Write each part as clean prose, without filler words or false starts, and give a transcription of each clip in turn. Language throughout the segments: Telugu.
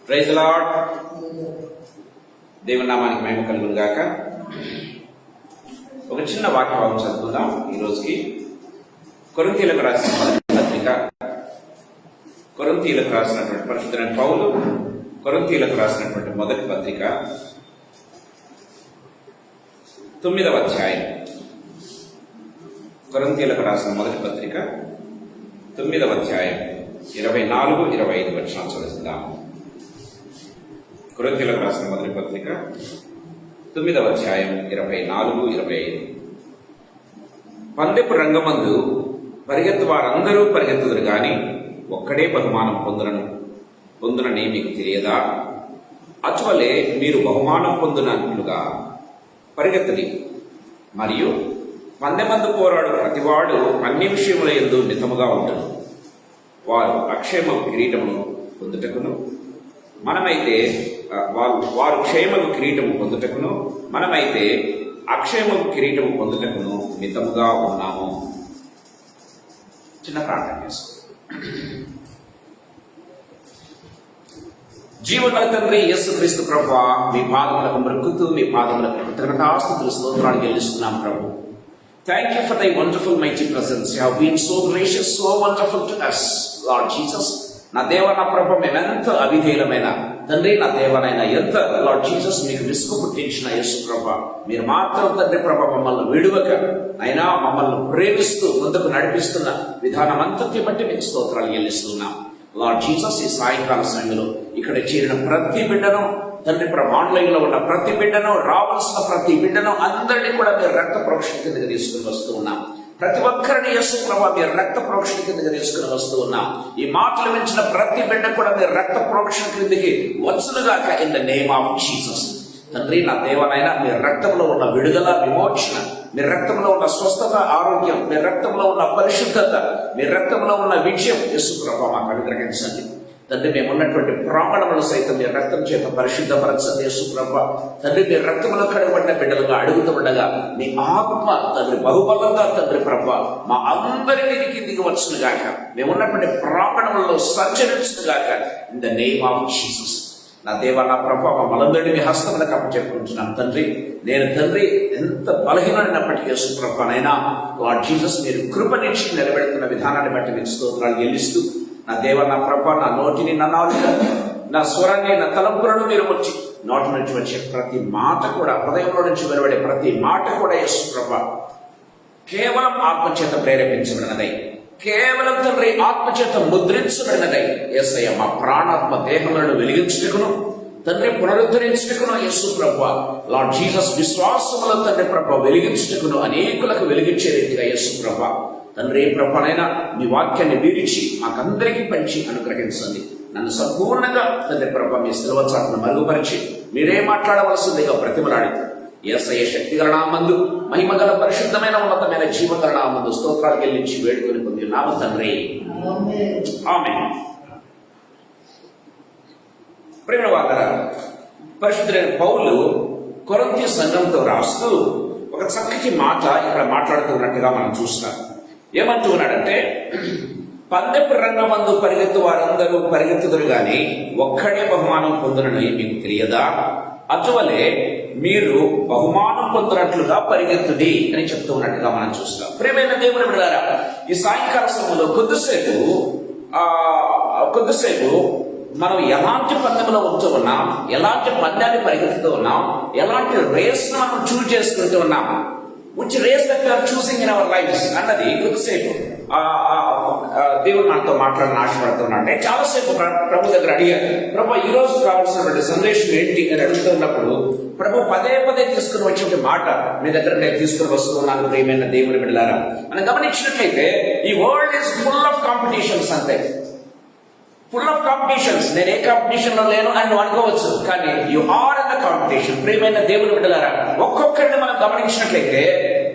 Praise the lord. దేవుని నామానికి మహిమ కలుగును గాక. ఒక చిన్న వాక్య భాగం చదువుకుందాం ఈ రోజుకి. కొరింథీయులకు రాసిన పత్రిక, కొరింథీయులకు రాసినటువంటి పరిశుద్ధుడైన పౌలు కొరింథీయులకు రాసినటువంటి మొదటి పత్రిక 9వ అధ్యాయం. కొరింథీయులకు రాసిన మొదటి పత్రిక 9వ అధ్యాయం 24-25 వచనాలు చదువుకుందాం. కొరింథీయులకు రాసిన మొదటి పత్రిక 9వ అధ్యాయం 24-25. పందెపు రంగమందు పరిగెత్తు వారందరూ పరిగెత్తుదురు గాని ఒక్కడే బహుమానం పొందునని మీకు తెలియదా? అటువలే మీరు బహుమానం పొందినట్లుగా పరిగెత్తలి. మరియు పందెమందు పోరాడు ప్రతివాడు అన్ని విషయముల యందు మితముగా ఉండును. వారు అక్షేమము కిరీటమును పొందుటకును మనమైతే వారు క్షేమము కిరీటము పొందుటకును మనమైతే అక్షేమము కిరీటము పొందుటకును మితముగా ఉన్నాము. చిన్న ప్రార్థన చేసుకో. జీవగల తండ్రి యేసుక్రీస్తు ప్రభువా, మీ పాదములకు మృక్కుతూ మీ పాదములకు కృతజ్ఞతాస్తుతులు స్తోత్రాలు చెల్లిస్తున్నాం ప్రభు. Thank you for thy wonderful mighty presence. You have been so gracious, so wonderful to us, Lord Jesus. నా దేవ, నా ప్రభు, మేమెంత అవిధేయులమైన తండ్రి, నా దేవనైనా ఎంత లార్డ్ జీసస్ మీకు విసుగు పుట్టించిన యేసు ప్రభ, మీరు మాత్రం తండ్రి ప్రభ మమ్మల్ని విడువక అయినా మమ్మల్ని ప్రేమిస్తూ ముందుకు నడిపిస్తున్న విధానం అంతటి బట్టి మీకు స్తోత్రాలు చెల్లిస్తున్నాం. లార్డ్ జీసస్, ఈ సాయంకాల సమయంలో ఇక్కడ చేరిన ప్రతి బిడ్డను తండ్రి ప్రభ, ఆన్లైన్ లో ఉన్న ప్రతి బిడ్డను, రావాల్సిన ప్రతి బిడ్డను అందరినీ కూడా మీరు రక్త ప్రోక్షణ కిందకి తీసుకుని వస్తూ ఉన్నాం. ప్రతి ఒక్కరిని యేసు ప్రభా మీరు రక్త ప్రోక్షణ కిందకి తీసుకుని వస్తూ ఉన్నాం. ఈ మాటలు వించిన ప్రతి బిడ్డ కూడా మీరు రక్త ప్రోక్షణ కిందకి వచ్చునుగాక in the name of Jesus. తండ్రి, నా దేవనైనా మీరు రక్తంలో ఉన్న విడుదల, విమోచన, మీ రక్తంలో ఉన్న స్వస్థత, ఆరోగ్యం, మీ రక్తంలో ఉన్న పరిశుద్ధత, మీ రక్తంలో ఉన్న విజయం యేసు ప్రభా మాకు అనుగ్రహించండి. తండ్రి, మేము ఉన్నటువంటి ప్రాంగణములు సైతం మీ రక్తం చేత పరిశుద్ధపరచండి యేసు ప్రభా. తండ్రి, మీ రక్తంలో కడగబడిన బిడ్డలుగా అడుగుతూ ఉండగా మీ ఆత్మ తండ్రి బహుబలంగా తండ్రి ప్రభా మా అందరినీ కిందికి వచ్చునుగాక, మేము ఉన్నటువంటి ప్రాంగణములలో సంచరించునుగాక in the name of Jesus. నా దేవ, నా ప్రభా, మమ్మల్ందరినీ మీ హస్తములకు అప్పచెప్పుకుంటున్నాను తండ్రి. నేను తండ్రి ఎంత బలహీనమైనప్పటికీ యేసు ప్రభానైనా లార్డ్ జీసస్ మీరు కృపనిచ్చి నిలబెడుతున్న విధానాన్ని బట్టి మీకు స్తోత్రాలు చెల్లిస్తూ, నా దేవ, నా ప్రభా, నా నోటిని, నా నాలుక, నా స్వరాన్ని, నా తలంపులను మీరు వచ్చి నోటి నుంచి వచ్చే ప్రతి మాట కూడా, హృదయంలో నుంచి వెలువడే ప్రతి మాట కూడా యేసు ప్రభా కేవలం ఆత్మచేత ప్రేరేపించబడినదై, కేవలం తండ్రి ఆత్మచేత ముద్రించబడినదై యేసయ్య మా ప్రాణాత్మ దేహములను వెలిగించుటకును తండ్రి పునరుద్ధరించుటకును యేసు ప్రభా లార్డ్ జీసస్ విశ్వాసములో తండ్రి ప్రభా వెలిగించుటకును అనేకులకు వెలిగించే రీతిగా యేసు ప్రభా తండ్రి ప్రభానైనా మీ వాక్యాన్ని వీరిచి మాకందరికీ పంచి అనుగ్రహించండి. నన్ను సంపూర్ణంగా తండ్రి ప్రభా మీ శిలువ చాటును మరుగుపరిచి మీరే మాట్లాడవలసిందిగా బ్రతిమలాడి యేసయ్య శక్తిగల నామందు, మహిమగల పరిశుద్ధమైన ఉన్నతమైన జీవగల నామందు స్తోత్రాలు చెల్లించి వేడుకొని పొంది నామ తండ్రి, ఆమేన్. ప్రేమ వాదరా, పరిశుద్ధుడైన పౌలు కొరింథీ సంఘంతో రాస్తూ ఒక చక్కటి మాట ఇక్కడ మాట్లాడుతున్నట్టుగా మనం చూస్తాం. ఏమంటూ ఉన్నాడంటే, పందెపు రంగమందు పరిగెత్తు వారందరూ పరిగెత్తుదురు గాని ఒక్కడే బహుమానం పొందునని మీకు తెలియదా? అటువలే మీరు బహుమానం పొందినట్లుగా పరిగెత్తుడి అని చెప్తూ ఉన్నట్టుగా మనం చూస్తాం. ప్రియమైన దేవుని బిడ్డలారా, ఈ సాయంకాల సమయంలో కొద్దిసేపు మనం ఎలాంటి పందెంలో ఉంటూ ఉన్నాం, ఎలాంటి పందాన్ని పరిగెత్తుతూ ఉన్నాం, ఎలాంటి రేస్ మనం చూజ్ చేసుకుంటూ ఉన్నాం, which race that we are choosing in our lives అన్నది కొద్దిసేపు దేవుడు మనతో మాట్లాడిన ఆశపడుతున్నాడు. నేను చాలాసేపు ప్రభు దగ్గర అడిగాను, ప్రభు ఈ రోజు కావాల్సినటువంటి సందేశం ఏంటి అని అడుగుతున్నప్పుడు ప్రభు పదే తీసుకుని వచ్చే మాట మీ దగ్గర నేను తీసుకుని వస్తున్నాను. ప్రియమైన దేవుని బిడ్డలారా, మనం గమనించినట్లయితే ఈ world is full of competitions. అంతే, ఫుల్ ఆఫ్ కాంపిటీషన్స్. నేను ఏ కాంపిటీషన్ లో లేను అని నువ్వు అనుకోవచ్చు, కానీ you are in the competition. ప్రియమైన దేవుని బిడ్డలారా, ఒక్కొక్కరిని మనం గమనించినట్లయితే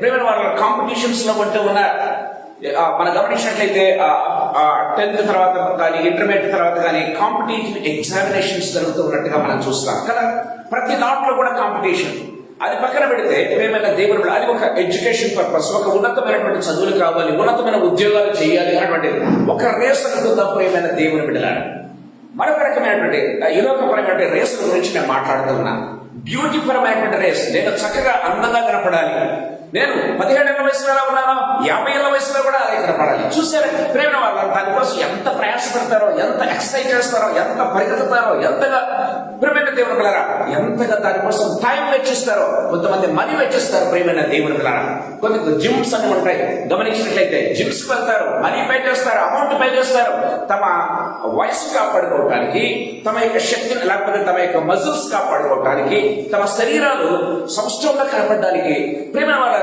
ప్రియమైన వాళ్ళ కాంపిటీషన్స్ లో ఉంటూ ఉన్నారు. మనం గమనించినట్లయితే 10th తర్వాత కానీ ఇంటర్మీడియట్ తర్వాత కానీ కాంపిటేటివ్ ఎగ్జామినేషన్స్ జరుగుతూ ఉన్నట్టుగా మనం చూస్తాం కదా. ప్రతి దాంట్లో కూడా కాంపిటీషన్. అది పక్కన పెడితే ప్రియమైన దేవుడు, అది ఒక ఎడ్యుకేషన్ పర్పస్, ఒక ఉన్నతమైనటువంటి చదువులు కావాలి, ఉన్నతమైన ఉద్యోగాలు చేయాలి అన్నటువంటి ఒక రేస్ అనుకుందాం. ప్రియమైన దేవుని బిడ్డలారా, మరొక రకమైనటువంటి ఈ లోకపరమైనటువంటి రేసుల గురించి నేను మాట్లాడుతూ ఉన్నాను. బ్యూటీ పరమైనటువంటి రేస్. నేను చక్కగా అందంగా కనపడాలి. నేను 17 ఏళ్ల వయసులో ఎలా ఉన్నానో 50 ఏళ్ల వయసులో కూడా అలాగే కనపడాలి. చూసారా ప్రేమ వాళ్ళు దానికోసం ఎంత ప్రయాసపడతారో, ఎంత ఎక్సర్సైజ్ చేస్తారో, ఎంత పరిగెత్తుతారో, ఎంతగా ప్రేమైన దేవుని పిల్లరా, ఎంతగా దానికోసం టైం వెచ్చిస్తారో. కొంతమంది మనీ వెచ్చిస్తారు ప్రేమైన దేవుని పిల్లరా. కొన్ని జిమ్స్ అని ఉంటాయి, గమనించినట్లయితే జిమ్స్ వెళ్తారు, మనీ పే చేస్తారు, అమౌంట్ పే చేస్తారు. తమ వయసు కాపాడుకోవటానికి, తమ యొక్క శక్తిని లేకపోతే తమ యొక్క మజిల్స్ కాపాడుకోవటానికి, తమ శరీరాలు సంస్థంగా కనపడడానికి ప్రేమ వాళ్ళ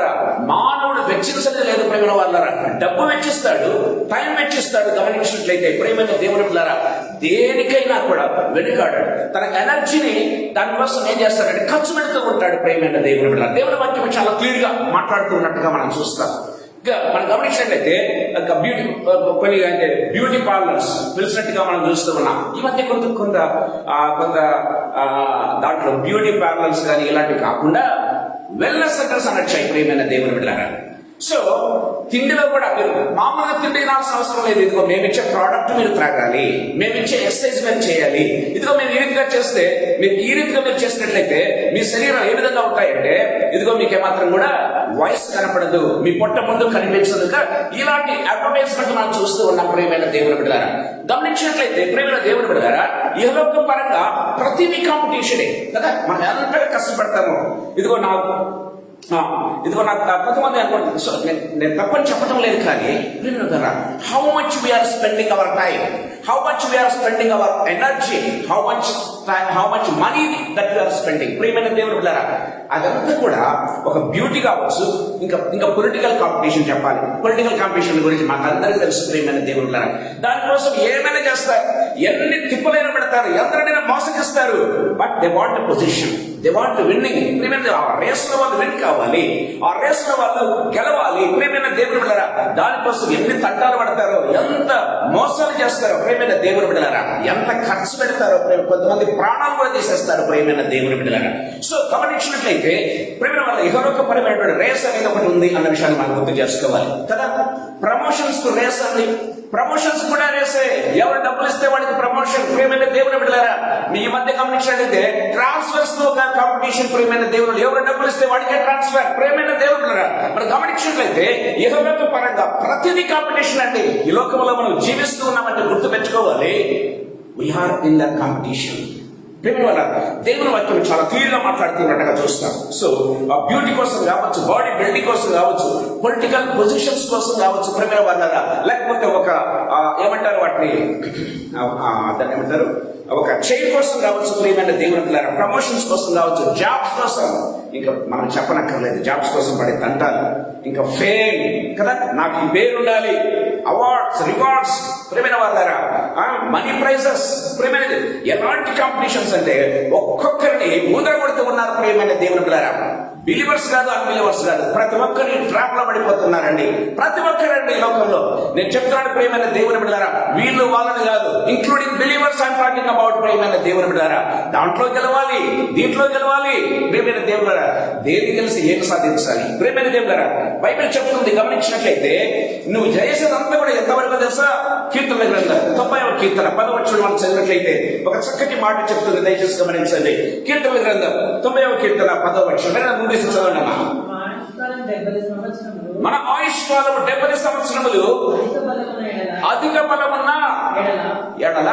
మానవుడు వెచ్చించలేదు లేదు. ప్రేమ వాళ్ళరా డబ్బు వెచ్చిస్తాడు, టైం వెచ్చిస్తాడు. గమనించినట్లయితే ప్రేమైన దేవుని పిల్లరా దేనికైనా కూడా వెనుకాడాడు. తన ఎనర్జీని దానికోసం ఏం చేస్తాడంటే ఖర్చు పెడుతూ ఉంటాడు. ప్రేమైన దేవుని పిల్లరా దేవుని వాక్యం చాలా క్లియర్ గా మాట్లాడుతున్నట్టుగా మనం చూస్తాం. మనం గమనించినట్లయితే కొన్ని అంటే బ్యూటీ పార్లర్స్ తెలిసినట్టుగా మనం చూస్తూ ఉన్నాం. ఈ మధ్య కొంత దాంట్లో బ్యూటీ పార్లర్స్ కానీ ఇలాంటివి కాకుండా వెల్నెస్ సెంటర్స్ అనొచ్చాయి ప్రియమైన దేవుని బిడ్డలారా. సో తిండిలో కూడా మీరు మామూలుగా తిండి తినాల్సిన అవసరం లేదు. ఇదిగో మేమిచ్చే ప్రోడక్ట్ మీరు త్రాగాలి, మేమిచ్చే ఎక్సర్సైజ్ మీరు చేయాలి. ఇదిగో మేము ఈ రీతిగా చేస్తే, మీరు ఈ రీతిగా మీరు చేసినట్లయితే మీ శరీరం ఏ విధంగా ఉంటాయంటే ఇదిగో మీకు ఏమాత్రం కూడా వయసు కనపడదు, మీ పొట్ట ముందు కనిపించదు. ఇలాంటి అడ్వర్టైజ్మెంట్ మనం చూస్తూ ఉన్నాం ప్రియమైన దేవుని బిడ్డలారా. గమనించినట్లయితే ప్రియమైన దేవుని బిడ్డలారా ఇహలోక పరంగా ప్రతిదీ కాంపిటీషనే కదా. మనం ఎంతగా కష్టపడతామో ఇదిగో నాకు కొంతమంది అనుకుంటున్నారు, నేను తప్పని చెప్పడం లేదు, కానీ how much we're spending our time, how much we're spending our energy, how much money that we're spending. ప్రియమైన దేవుడు బిడ్డలారా అదంతా కూడా ఒక బ్యూటీ కావచ్చు, ఇంకా పొలిటికల్ కాంపిటీషన్ చెప్పాలి. పొలిటికల్ కాంపిటీషన్ గురించి మాకు అందరికీ తెలుసు ప్రియమైన దేవుడు బిడ్డలారా. దానికోసం ఏమైనా చేస్తారు, ఎన్ని తిప్పలైనా పెడతారు, ఎందరైనా మోసగిస్తారు. But they want position, they want winning. ప్రియమైన ఆ రేస్ లో వాళ్ళు విన్ కావాలి, ఆ రేస్ లో వాళ్ళు గెలవాలి. ప్రియమైన దేవుడు బిడ్డలారా దానికోసం ఎన్ని తంటాలు పడతారో, ఎంత మోసాలు చేస్తారో ప్రియమైన దేవుడు బిడ్డలారా, ఎంత ఖర్చు పెడతారో. కొంతమంది ప్రాణాలు కూడా తీసేస్తారు ప్రియమైన దేవుడు బిడ్డలారా. సో గమనించినట్లయితే ప్రియమైన వాళ్ళ ఇహలోక పరమైనటువంటి రేస్ అనేది ఒకటి ఉంది అన్న విషయాన్ని మనం గుర్తు చేసుకోవాలి కదా. ప్రమోషన్స్ కు రేస్ అండి, ప్రమోషన్స్ కూడా రేసే. ఎవరు డబ్బులు ఇస్తే వాడికి ప్రమోషన్. ప్రియమైన దేవుని బిడ్డలారా మీ ఈ మధ్య గమనించినట్లయితే ట్రాన్స్ఫర్స్ లో కాంపిటీషన్. ప్రియమైన దేవుడు ఎవరు డబ్బులు ఇస్తే వాడికే ట్రాన్స్ఫర్. ప్రియమైన దేవుడు బిడ్డలారా మనం గమనించినట్లయితే ఇహలోక పరంగా ప్రతిదీ కాంపిటీషన్ అండి. ఈ లోకంలో మనం జీవిస్తూ ఉన్నామంటే గుర్తు పెట్టుకోవాలి, వీఆర్ ఇన్ ద కాంపిటీషన్. వల్ల దేవుని వాక్యం చాలా క్లియర్ గా మాట్లాడుతున్నట్టుగా చూస్తాం. సో ఆ బ్యూటీ కోసం కావచ్చు, బాడీ బిల్డింగ్ కోసం కావచ్చు, పొలిటికల్ పొజిషన్స్ కోసం కావచ్చు ప్రేమ వాళ్ళ, లేకపోతే ఒక ఏమంటారు వాటిని దాన్ని ఏమంటారు ఒక చైర్ కోసం కావచ్చు ప్రియమైన దేవుని పిల్లల, ప్రమోషన్స్ కోసం కావచ్చు, జాబ్స్ కోసం, ఇంకా మనం చెప్పనక్కర్లేదు జాబ్స్ కోసం పడే తంటాలు, ఇంకా ఫేమ్ కదా, నాకు ఈ పేరు ఉండాలి, అవార్డ్స్ రివార్డ్స్ ప్రేమైన వాళ్ళారా, మనీ ప్రైజెస్ ప్రేమైన. ఎలాంటి కాంపిటీషన్స్ అంటే ఒక్కొక్కరిని ముద్ర కొడుతూ ఉన్నారు ప్రియమైన దేవుని పిల్లరా. బిలీవర్స్ కాదు, అన్బిలీవర్స్ కాదు, ప్రతి ఒక్కరిని ట్రాప్ లో పడిపోతున్నారండి. ప్రతి ఒక్కరండి ఈ లోకంలో. నేను చెప్తున్నాను ప్రియమైన దేవుని బిడ్డలారా, వీళ్ళు వాళ్ళని కాదు, including believers I'm talking about ప్రియమైన దేవుని బిడ్డలారా. దాంట్లో గెలవాలి, దీంట్లో గెలవాలి ప్రియమైన దేవులారా. దేని కలిసి ఏం సాధించాలి ప్రియమైన దేవులారా. బైబిల్ చెప్తుంది గమనించినట్లయితే, నువ్వు చేసేదంతా కూడా ఎంతవరకు తెలుసా? కీర్తన గ్రంథం 90వ కీర్తన 10వ వచనం మనం చదివినట్లయితే ఒక చక్కటి మాట చెప్తుంది, దయచేసి గమనించండి. కీర్తన గ్రంథం 90వ కీర్తన 10వ వచనం ముందు చదవండి అమ్మా. మన ఆయుష్కాలం 70 సంవత్సరములు, అధిక బలమున్న ఎడల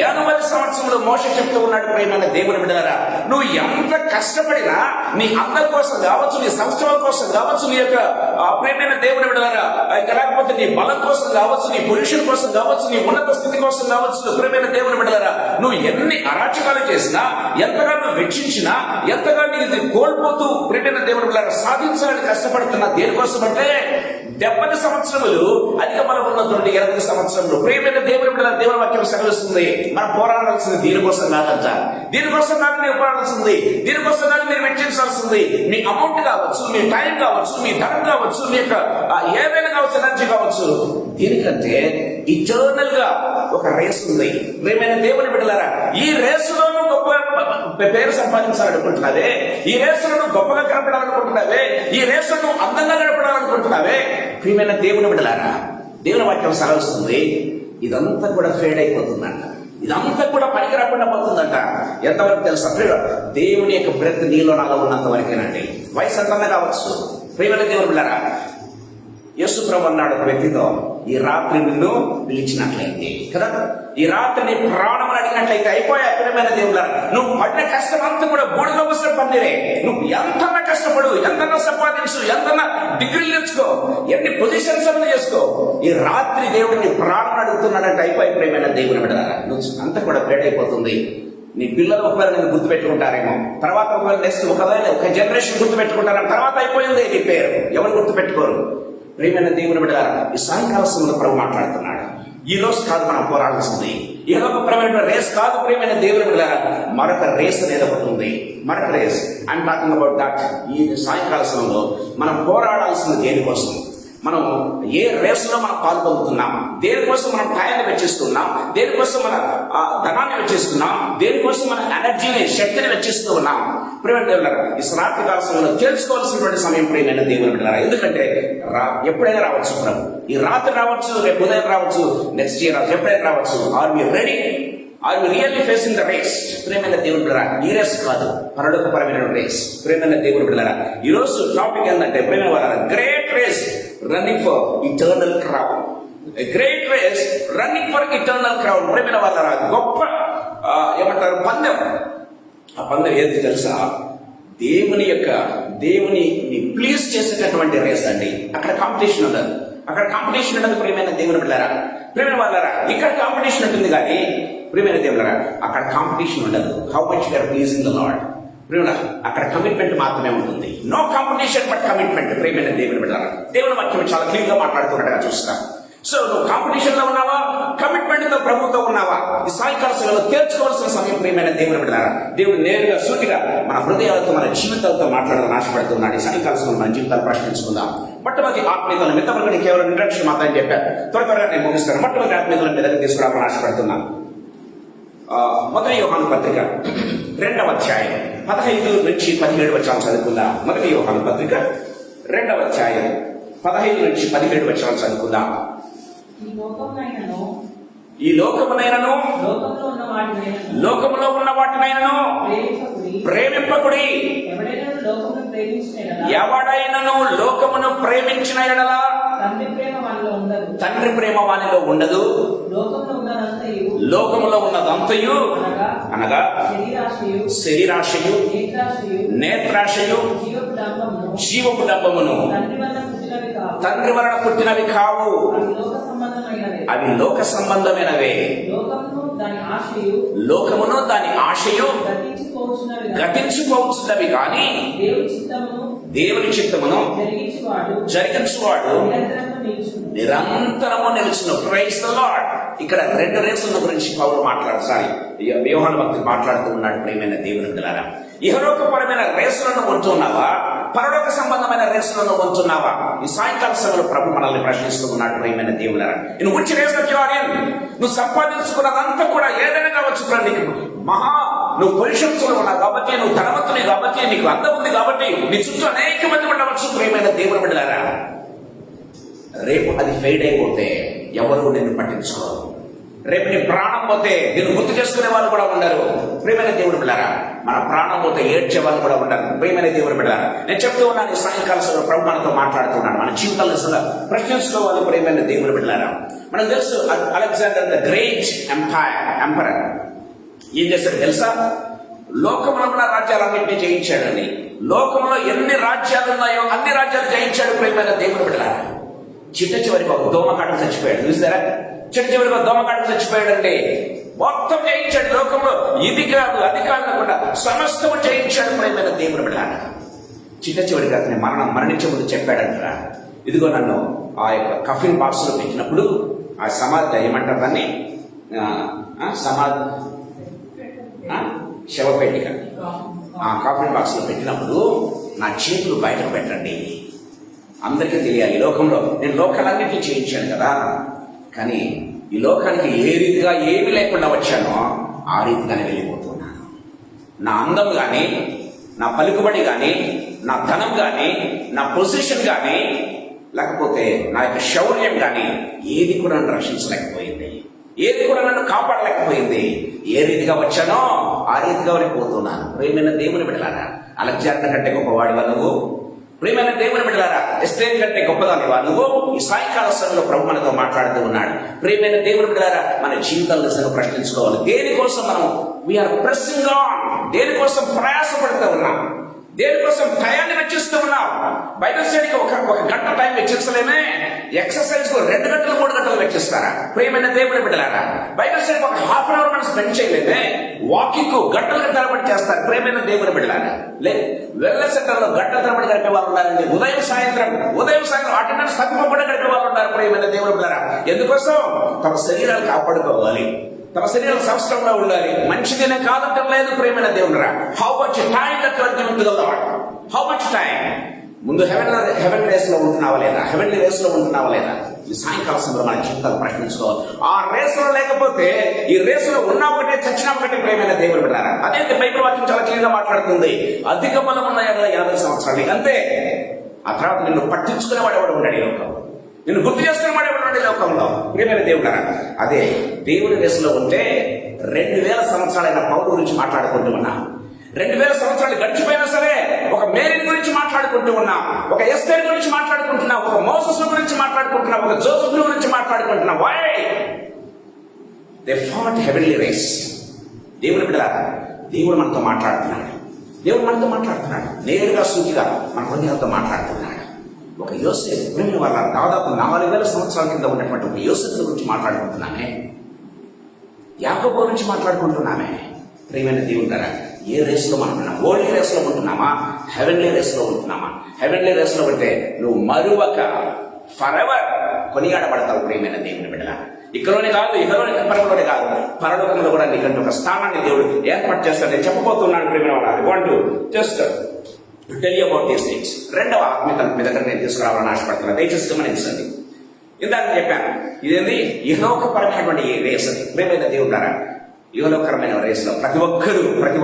80 సంవత్సరములు. మోషే చెప్తూ ఉన్నాడు ప్రియమైన దేవుని బిడ్డలారా, నువ్వు ఎంత కష్టపడినా నీ అందరి కోసం కావచ్చు, నీ సంస్థల కోసం కావచ్చు, నీ యొక్క ప్రియమైన దేవుని బిడ్డలారా, లేకపోతే నీ బలం కోసం కావచ్చు, నీ పొజిషన్ కోసం కావచ్చు, నీ ఉన్నత స్థితి కోసం కావచ్చు ప్రియమైన దేవుని బిడ్డలారా, నువ్వు ఎన్ని అరాచకాలు చేసినా, ఎంతగా నువ్వు వెచ్చించినా, ఎంతగా నీ కోల్పోతూ ప్రియమైన దేవుని బిడ్డలారా సాధించాలని కష్టపడుతున్నా. దేనికోసం అంటే 70 సంవత్సరములు, అధిక బలం ఉన్నటువంటి 80 సంవత్సరములు. ప్రియమైన దేవుని బిడ్డలారా దేవుని వాక్యం సెలవిస్తుంది, మనం పోరాడాల్సింది దీనికోసం కాదంట. దీనికోసం కాదు మీరు పోరాడాల్సింది, దీనికోసం కాదు మీరు వెచ్చించాల్సింది. మీ అమౌంట్ కావచ్చు, మీ టైం కావచ్చు, మీ ధనం కావచ్చు, మీ యొక్క ఏదైనా కావచ్చు, ఎనర్జీ కావచ్చు. దీనికంటే ఇటర్నల్ గా ఒక రేస్ ఉంది ప్రియమైన దేవుని బిడ్డలారా. ఈ రేసులోనూ గొప్ప పేరు సంపాదించాలనుకుంటున్నావే, ఈ రేసులను గొప్పగా గడపడాలనుకుంటున్నావే, ఈ రేసులను అందంగా గడపడాలనుకుంటున్నావే ప్రియమైన దేవుని బిడ్డలారా, దేవుని వాక్యం సెలవిస్తుంది, ఇదంతా కూడా ఫేడ్ అయిపోతుందంట. ఇదంతా కూడా పనికి రాకుండా పోతుందంట. ఎంతవరకు తెలుసా? దేవుని యొక్క బ్రెత్ నీలో నాలో ఉన్నంత వరకేనండి. వయసు అంతా కావచ్చు. ప్రియమైన దేవుని బిడ్డలారా, యేసు ప్రభు అన్నాడు ఒక వ్యక్తితో, ఈ రాత్రి నిన్ను పిలిచినట్లయితే కదా, ఈ రాత్రి నీ ప్రాణం అడిగినట్లయితే అయిపోయా. ప్రియమైన దేవుడా, నువ్వు పడిన కష్టం అంతా కూడా బూడిలో వస్తే పన్నీరే. నువ్వు ఎంతన్నా కష్టపడు, ఎంతన్నా సంపాదించు, ఎంతన్నా డిగ్రీలు తెచ్చుకో, ఎన్ని పొజిషన్స్ అన్నీ చేసుకో, ఈ రాత్రి దేవుడిని ప్రాణం అడుగుతున్నాడంటే అయిపోయి. ప్రియమైన దేవుని బిడ్డలారా, నువ్వు అంతా కూడా బ్రేడ్ అయిపోతుంది. నీ పిల్లలు ఒకవేళ నేను గుర్తుపెట్టుకుంటారేమో, తర్వాత ఒకవేళ ఒక జనరేషన్ గుర్తుపెట్టుకుంటారని, తర్వాత అయిపోయింది నీ పేరు. ఎవరు గుర్తుపెట్టుకోరు. ప్రియమైన దేవుని బిడ్డలారా, ఈ సాయంకాల సమయంలో ప్రభు మాట్లాడుతున్నాడు. ఈ రోజు కాదు మనం పోరాడాల్సింది, ఏదో ఒక ప్రియమైన రేస్ కాదు. ప్రియమైన దేవుని బిడ్డలారా, మరొక రేస్ అనేది ఒకటి ఉంది. మరొక race I'm talking about that. ఈ సాయంకాల సమయంలో మనం పోరాడాల్సింది దేనికోసం? మనం ఏ రేసులో మనం పాల్పొందుతున్నాం? దేనికోసం మనం టైంని వెచ్చిస్తున్నాం? దేనికోసం మన ధనాన్ని వెచ్చిస్తున్నాం? దేనికోసం మన ఎనర్జీని, శక్తిని వెచ్చిస్తూ ఉన్నాం? ప్రియమైన దేవులారా, ఈ రాత్రి కాల సమయంలో తెలుసుకోవాల్సినటువంటి సమయం ప్రియమైన దేవుని బిడ్డలారా. ఎందుకంటే ఎప్పుడైనా రావచ్చు ప్రభు. ఈ రాత్రి రావచ్చు, రేపు ఉదయం రావచ్చు, నెక్స్ట్ ఇయర్ రావచ్చు, ఎప్పుడైనా రావచ్చు. Are we ready? Are we really facing the race? ప్రియమైన దేవుని బిడ్డలారా, ఈ రేస్ కాదు, పరలోకపరమైన రేస్. ప్రియమైన దేవుని బిడ్డలారా, ఈ రోజు టాపిక్ ఏంటంటే, ప్రియమైన వాళ్ళ great race running for eternal crown. Great race running for eternal crown. ప్రియమైన వాళ్ళ గొప్ప ఏమంటారు పందెం. ఆ పందెం ఏది తెలుసా? దేవుని ప్లీజ్ చేసేటటువంటి రేస్ అండి. అక్కడ కాంపిటీషన్ ఉండదు. ప్రియమైన దేవుని బిడ్డలారా. ప్రియమైన వాళ్ళారా, ఇక్కడ కాంపిటీషన్ ఉంటుంది కానీ ప్రియమైన దేవులారా, అక్కడ కాంపిటీషన్ ఉండదు. How much we are pleasing the lord. ప్రియమైన అక్కడ కమిట్మెంట్ మాత్రమే ఉంటుంది. No competition but commitment. ప్రియమైన దేవుని బిడ్డలారా, దేవుని వాక్యం చాలా క్లియర్ గా మాట్లాడుతున్నట్టుగా చూస్తాం. సో నువ్వు కాంపిటీషన్ లో ఉన్నావా, కమిట్మెంట్ తో ప్రభుత్వం ఉన్నావా? ఈ సాయంకాల సమయంలో తేల్చుకోవాల్సిన సమయం ప్రియమైన దేవుని బిడ్డలారా. దేవుడు నేరుగా సూటిగా మన హృదయాలతో, మన జీవితాలతో మాట్లాడాలని ఆశపడుతున్నాడు. ఈ సాయంకాల సమయంలో మన జీవితాలు ప్రశ్నించుకుందాం. మొట్టమొదటి ఆత్మీయతలు మితమని కేవలం ఇంట్రడక్షన్ మాత్రం చెప్పాను. త్వరగా నేను ముగిస్తాను. మొట్టమొదటి ఆత్మీయతలను మీ దగ్గర తీసుకురావాలని ఆశపడుతున్నాను. మొదటి యోహాను పత్రిక 2వ అధ్యాయం 15 నుంచి 17 వచనాలు చదువుకుందాం. మొదటి యోహాను పత్రిక 2వ అధ్యాయం 15 నుంచి 17 వచనాలు చదువుకుందాం. ఈ లోకమునైనను లోకములో ఉన్న వాటినైనను ప్రేమింపకుడి. ఎవడైనను లోకమును ప్రేమించిన ఎడల తండ్రి ప్రేమ వానిలో ఉండదు. లోకములో ఉన్నదంతయు అనగా శరీరాశయు, నేత్రాశయు, జీవపు డంబమును తండ్రి వలన పుట్టినవి కావు. అవి లోక సంబంధమైనవే. లోకమును దాని ఆశయు గతించిపోవచ్చున్నవి కానీ దేవుని చిత్తమును జరిగించువాడు నిరంతరము నిలుచును. Praise the Lord. ఇక్కడ 2 రేసుల గురించి పౌలు యోహాను భక్తుడు మాట్లాడుతూ ఉన్నాడు. ప్రియమైన దేవుని బిడ్డలారా, ఇహలోకపరమైన రేసులను ఉంటున్నావా, పరలోక సంబంధమైన రేసులను ఉంటున్నావా? ఈ సాయంకాల సమయంలో ప్రభు మనల్ని ప్రశ్నిస్తూ ఉన్నాడు. ప్రియమైన దేవులారా, నువ్వు వచ్చి నువ్వు సంపాదించుకున్నదంతా కూడా ఏదైనా కావచ్చు. నీకు నువ్వు పొజిషన్స్లో ఉన్నావు కాబట్టి, నువ్వు ధనవంతుని కాబట్టి, నీకు అందం ఉంది కాబట్టి, నీ చుట్టూ అనేక మంది ఉండవచ్చు. ప్రియమైన దేవుని బిడ్డలారా, రేపు అది ఫెయిడ్ అయిపోతే ఎవరు నిన్ను పట్టించుకోరు. రేపు నీ ప్రాణం పోతే నిన్ను గుర్తు చేసుకునే వాళ్ళు కూడా ఉండరు. ప్రియమైన దేవుని బిడ్డలారా, మన ప్రాణం పోతే ఏడ్చే వాళ్ళు కూడా ఉండరు. ప్రియమైన దేవుని బిడ్డలారా, నేను చెప్తూ ఉన్నాను, ఈ సాయంకాల సమయంలో ప్రభు మనతో మాట్లాడుతున్నాడు. మన జీవితాలను ప్రశ్నించుకోవాలి. ప్రియమైన దేవుని బిడ్డలారా, మనకు తెలుసు అలెగ్జాండర్ ద గ్రేట్ ఎంపరర్ ఏం చేశాడు తెలుసా? లోకంలో ఉన్న రాజ్యాలన్నింటినీ జయించాడని. లోకంలో ఎన్ని రాజ్యాలు ఉన్నాయో అన్ని రాజ్యాలు జయించాడు. ప్రియమైన దేవుని బిడ్డలారా, చివరికి ఒక దోమకాటం చచ్చిపోయాడు. చూసారా? చివరికి ఒక దోమకాటం చచ్చిపోయాడండి. మొత్తం జయించాడు. లోకంలో ఇది కాదు అది కాకుండా సమస్తము జయించాడు. ప్రియమైన దేవుని బిడ్డలారా, చివరికి అతని మరణించే ముందు చెప్పాడంటారా, ఇదిగో నన్ను ఆ యొక్క కఫిన్ బాక్స్ లో పెట్టినప్పుడు, ఆ సమాధి ఏమంటారు దాన్ని, సమాధి శవపేటిక, ఆ కాఫిన్ బాక్స్ లో పెట్టినప్పుడు నా చేతులు బయటకు పెట్టండి. అందరికీ తెలియాలి, ఈ లోకంలో నేను లోకాలన్నింటినీ చేయించాను కదా, కానీ ఈ లోకానికి ఏ రీతిగా ఏమి లేకుండా వచ్చానో ఆ రీతిగానే వెళ్ళిపోతున్నాను. నా అందం కానీ, నా పలుకుబడి కానీ, నా ధనం కానీ, నా పొజిషన్ కానీ, లేకపోతే నా యొక్క శౌర్యం కానీ ఏది కూడా నన్ను రక్షించలేకపోయింది. ఏది కూడా నన్ను కాపాడలేకపోయింది. ఏ రీతిగా వచ్చానో ఆ రీతిగా పోతున్నాను. ప్రియమైన దేవుని బిడ్డలారా, అలెగ్జాండర్ కంటే గొప్పవాడివా నువ్వు? ప్రియమైన దేవుని బిడ్డలారా, ఎస్తేర్ కంటే గొప్పదానివా నువ్వు? ఈ సాయంకాల సమయంలో ప్రభు మనతో మాట్లాడుతూ ఉన్నాడు. ప్రియమైన దేవుని బిడ్డలారా, మన జీవితాలను నిజంగా ప్రశ్నించుకోవాలి. దేనికోసం మనం వీఆర్ ప్రెస్సింగ్ ఆన్, దేనికోసం ప్రయాసపడుతూ ఉన్నాం, దేనికోసం టయాన్ని వెచ్చిస్తూ ఉన్నాం. బైబిల్ స్టడీకి ఒక గంట టైం వెచ్చించలేమే, ఎక్సర్సైజ్ కు 2 గంటలు 3 గంటలు వెచ్చిస్తారా? ప్రియమైన దేవుని బిడ్డలారా, బైబిల్ స్టడీకి ఒక హాఫ్ అన్ అవర్ మనం స్పెండ్ చేయలేమే, వాకింగ్ కు గంటలు తరబడి చేస్తారు. ప్రియమైన దేవుని బిడ్డలారా, వెల్నెస్ సెంటర్ లో గంటల తరబడి గడిపే వాళ్ళు ఉన్నారండి. ఉదయం సాయంత్రం అటెండెన్స్ తప్పకుండా గడిపే వాళ్ళు ఉన్నారు. ప్రియమైన దేవుని బిడ్డలారా, ఎందుకోసం? తమ శరీరాలు కాపాడుకోవాలి, తమ శరీరం సంవత్సరంలో ఉండాలి. మంచిగానే కాదంటం లేదు. ప్రియమైన దేవునిరా, how much time that you are giving to the Lord? How much time? ముందు హెవెన్ రేస్ లో ఉంటున్నావా లేదా? హెవెన్లీ రేస్ లో ఉంటున్నావా లేదా? ఈ సాయంకాల సమయంలో మన జీవితాలు ప్రశ్నించుకోవాలి. ఆ రేసులో లేకపోతే ఈ రేసులో ఉన్నా ఒకటే, చచ్చినా ఒకటే. ప్రియమైన దేవుని బిడ్డలారా, అదే బైబిల్ వాక్యం చాలా క్లియర్ గా మాట్లాడుతుంది. అధిక బలం ఉన్న 50 సంవత్సరాలు అంతే. ఆ తర్వాత నిన్ను పట్టించుకునేవాడు ఎవడు ఉన్నాడు ఈ లోకంలో, నిన్ను గుర్తు చేసుకునేవాడు ఎవడు ఉన్నాడు ఈ లోకంలో. ప్రియమైన దేవుడారా, అదే దేవుని రేసులో ఉంటే 2000 సంవత్సరాలైన పౌలు గురించి మాట్లాడుకుంటూ ఉన్నాం. 2000 సంవత్సరాలు గడిచిపోయినా సరే ఒక మేరీని గురించి మాట్లాడుకుంటూ ఉన్నాం, ఒక ఎస్తేర్ గురించి మాట్లాడుకుంటున్నాం, ఒక మోసెస్ గురించి మాట్లాడుకుంటున్నాం, ఒక జోసెఫ్ గురించి మాట్లాడుకుంటున్నాం. Why? They fought heavenly race. దేవుని బిడ్డలారా, దేవుడు మనతో మాట్లాడుతున్నాడు. దేవుడు మనతో మాట్లాడుతున్నాడు నేరుగా, సూటిగా మన హృదయాలతో మాట్లాడుతున్నాడు. ఒక యోసేపు, ప్రేమ వాళ్ళ దాదాపు 4000 సంవత్సరాల కింద ఉన్నటువంటి ఒక యోసేపు గురించి మాట్లాడుకుంటున్నామే, యాకోబు గురించి మాట్లాడుకుంటున్నామే. ప్రియమైన దేవుని ద్వారా, ఏ రేసులో మనం ఉన్నాం? వరల్డ్ రేసులో ఉంటున్నామా? హెవెన్లీ రేసులో ఉంటున్నామా? హెవెన్లీ రేసులో ఉంటే నువ్వు మరువక ఫరెవర్ కొనియాడబడతావు. ప్రియమైన దేవుని బిడ్డల, ఇక్కడలోనే కాదు, ఇక్కడలోనే పరలోనే కాదు, పరలోకంలో కూడా నీకంటే ఒక స్థానాన్ని దేవుడు ఏర్పాటు చేస్తాడు. నేను చెప్పబోతున్నాను ప్రియమైన వాళ్ళ. I want to just tell you about these things. రెండవ ఆత్మీయత మీ దగ్గర నేను తీసుకురావాలని ఆశపడుతున్నాను. దయచేసి గమనించండి. ఇందాక చెప్పాను, ఇదేంది ఇహలోకపరమైనటువంటి రేస్ అది. ప్రియమైన దేవుడు ద్వారా, ఇహలోకరమైన రేసులో ప్రతి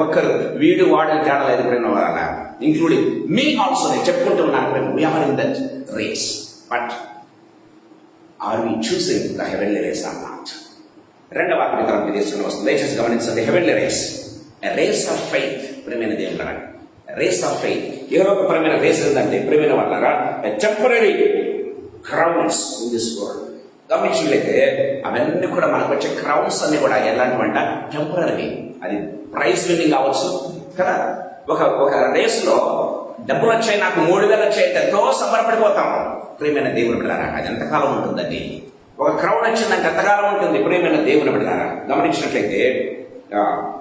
ఒక్కరు వీడు వాడిని తేడా లేదు. ప్రేమ వాళ్ళ, ఇంక్లూడింగ్ మీ ఆల్సో. నేను చెప్పుకుంటూ ఉన్నాను, we are in that race, but are we choosing the heavenly race or not? రెండవ ఆత్మీయతను తీసుకుని వస్తుంది. దయచేసి గమనించండి. Heavenly race, a race of faith. ప్రియమైన దేవుడు ద్వారా, రేస్ ఆఫ్ ఫెయిత్. ఇహలోకపరమైన రేస్ ఏంటంటే ప్రియమైన వాళ్ళ, temporary crowns in this world. గమనించినట్లయితే అవన్నీ కూడా మనకు వచ్చే క్రౌన్స్ అన్ని కూడా ఎలాంటివంట? టెంపరీ. అది ప్రైజ్ విన్నింగ్ కావచ్చు కదా. ఒక రేసులో డబ్బులు వచ్చాయి, నాకు 3000 వచ్చాయి, ఎంతో సంబరపడిపోతాం. ప్రియమైన దేవుని బిడ్డలారా, అది ఎంతకాలం ఉంటుందండి? ఒక క్రౌడ్ వచ్చిందంటే ఎంతకాలం ఉంటుంది? ప్రియమైన దేవుని బిడ్డలారా, గమనించినట్లయితే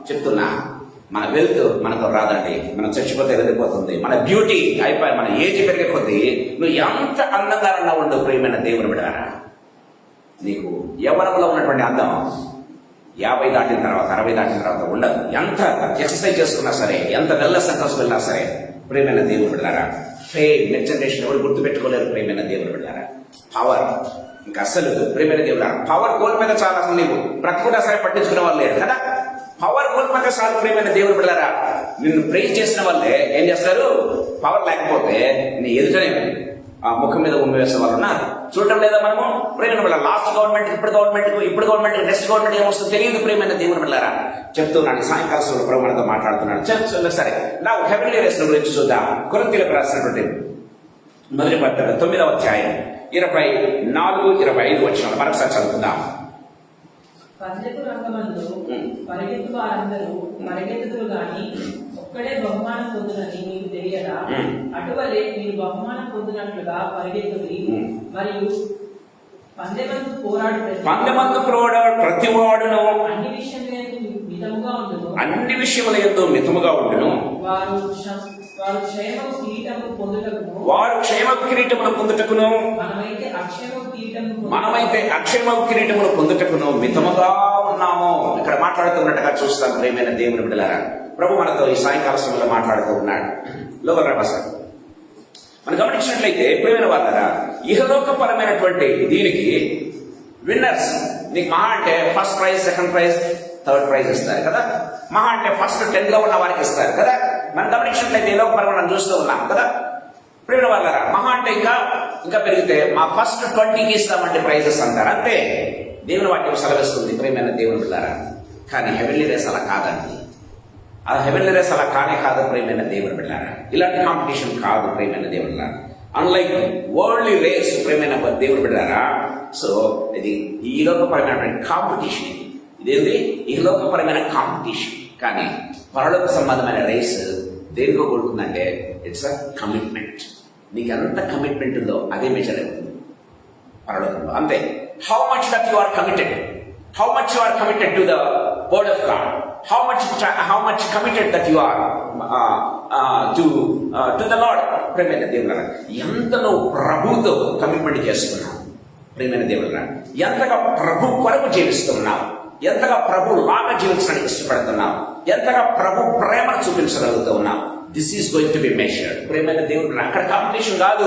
చెప్తున్నా, మన వెల్త్ మనతో రాదండి. మనం చచ్చిపోతే వెళ్ళిపోతుంది. మన బ్యూటీ అయిపోయి, మన ఏజ్ పెరిగే కొద్దీ నువ్వు ఎంత అందంగా ఉండవు. ప్రియమైన దేవుని బిడ్డలారా, నీకు యవ్వనంలో ఉన్నటువంటి అందం 50 దాటిన తర్వాత, 60 దాటిన తర్వాత ఉండదు. ఎంత ఎక్సర్సైజ్ చేసుకున్నా సరే, ఎంత వెల్నెస్ సెంటర్స్ వెళ్ళినా సరే. ప్రియమైన దేవుని బిడ్డలారా, ఫేమ్, నెక్స్ట్ జనరేషన్ ఎవరు గుర్తుపెట్టుకోలేరు. ప్రియమైన దేవుని బిడ్డలారా, పవర్ ఇంకా అసలు ప్రియమైన దేవుడారా, పవర్ కోల్పోయిన చాలా అసలు నీవు బ్రతుకుడా సరే పట్టించుకునే వాళ్ళు లేరు కదా. పవర్ కోల్పోతే చాలు. ప్రియమైన దేవుని బిడ్డలారా, నిన్ను ప్రేజ్ చేసిన వాళ్ళే ఏం చేస్తారు? పవర్ లేకపోతే నీ ఎదుటనే ముఖం మీద ఉమ్మి వేసే వాళ్ళు ఉన్నారు. చూడటం లేదా మనము? ప్రియమైన బిడ్డ, లాస్ట్ గవర్నమెంట్, ఇప్పుడు గవర్నమెంట్, నెక్స్ట్ గవర్నమెంట్ ఏమొస్తుందో తెలియదు. ప్రియమైన దేవుని బిడ్డలారా, చెప్తున్నాడు. సాయంకాలం ప్రభు మనతో మాట్లాడుతున్నాడు. సరే, నాకు హెవెన్లీ రేస్ గురించి చూద్దాం. కొరింథీయులకు రాసినటువంటి మొదటి పత్రిక 9వ అధ్యాయం 24, 25 వచనాలు మరొకసారి చదువుకుందాం. పల్లెకు రంగమందు పరిగెత్తు వారందరూ పరిగెత్తుదురు గాని ఒక్కడే బహుమానం పొందునని మీకు తెలియదా? అటువలే మీరు బహుమానం పొందినట్లుగా పరిగెత్తుడి. మరియు పందెమందు పోరాడు ప్రతివాడును అన్ని విషయముల యందు మితముగా ఉండును. వారు క్షేమపు కిరీటమును పొందుటకును మనమైతే అక్షయమపు కిరీటమును పొందుటకును మితముగా ఉన్నాము. ఇక్కడ మాట్లాడుతున్నట్టుగా చూస్తాం. ప్రియమైన దేవుని బిడ్డలారా, ప్రభు మనతో ఈ సాయంకాల సమయంలో మాట్లాడుతూ ఉన్నాడు. మనం గమనించినట్లయితే ప్రియమైన వాళ్ళారా, ఇహలోకపరమైనటువంటి దీనికి విన్నర్స్ నీకు మహా అంటే first prize, second prize, third prize ఇస్తారు కదా. మహా అంటే ఫస్ట్ 10 లో ఉన్న వారికి ఇస్తారు కదా. మనం గమనించినట్లయితే ఇహలోకపరంగా మనం చూస్తూ ఉన్నాం కదా. ప్రియమైన వాళ్ళారా, మహా అంటే ఇంకా పెరిగితే మా ఫస్ట్ 20కి ఇస్తామంటే ప్రైజెస్ అంటారు. అంతే. దేవుని వాక్యం సెలవిస్తుంది ప్రేమైన దేవుని బిడ్డారా. కానీ హెవెన్లీ రేస్ అలా కాదండి. ఆ హెవెన్లీ రేస్ అలా కానే కాదు ప్రేమైన దేవుని బిడ్డారా. ఇలాంటి కాంపిటీషన్ కాదు ప్రేమైన దేవుని బిడ్డారా. అన్లైక్ వరల్డ్లీ రేస్ ప్రేమైన దేవుని బిడ్డారా. సో ఇది ఈ లోకపరమైన కాంపిటీషన్. ఇదేంటి ఈ లోకపరమైన కాంపిటీషన్. కానీ పరలోక సంబంధమైన రేస్ దేనికో కొడుతుందంటే ఇట్స్ అ కమిట్మెంట్. నీకు ఎంత కమిట్మెంట్ ఉందో అదే మెజర్ అవుతుంది పరలోకంలో. అంతే. How much that you are committed, how much you are committed to the word of God, how much committed that you are to the lord. ప్రేమైన దేవుడు, ఎంత నువ్వు ప్రభువుతో కమిట్మెంట్ చేస్తున్నావు ప్రేమైన దేవుడు, ఎంతగా ప్రభు కొరకు జీవిస్తున్నావు, ఎంతగా ప్రభు లాగా జీవించడానికి ఇష్టపడుతున్నావు, ఎంతగా ప్రభు ప్రేమను చూపించగలుగుతూ ఉన్నావు. This is going to be measured ప్రేమైన దేవుడు. అక్కడ కాంపిటీషన్ కాదు,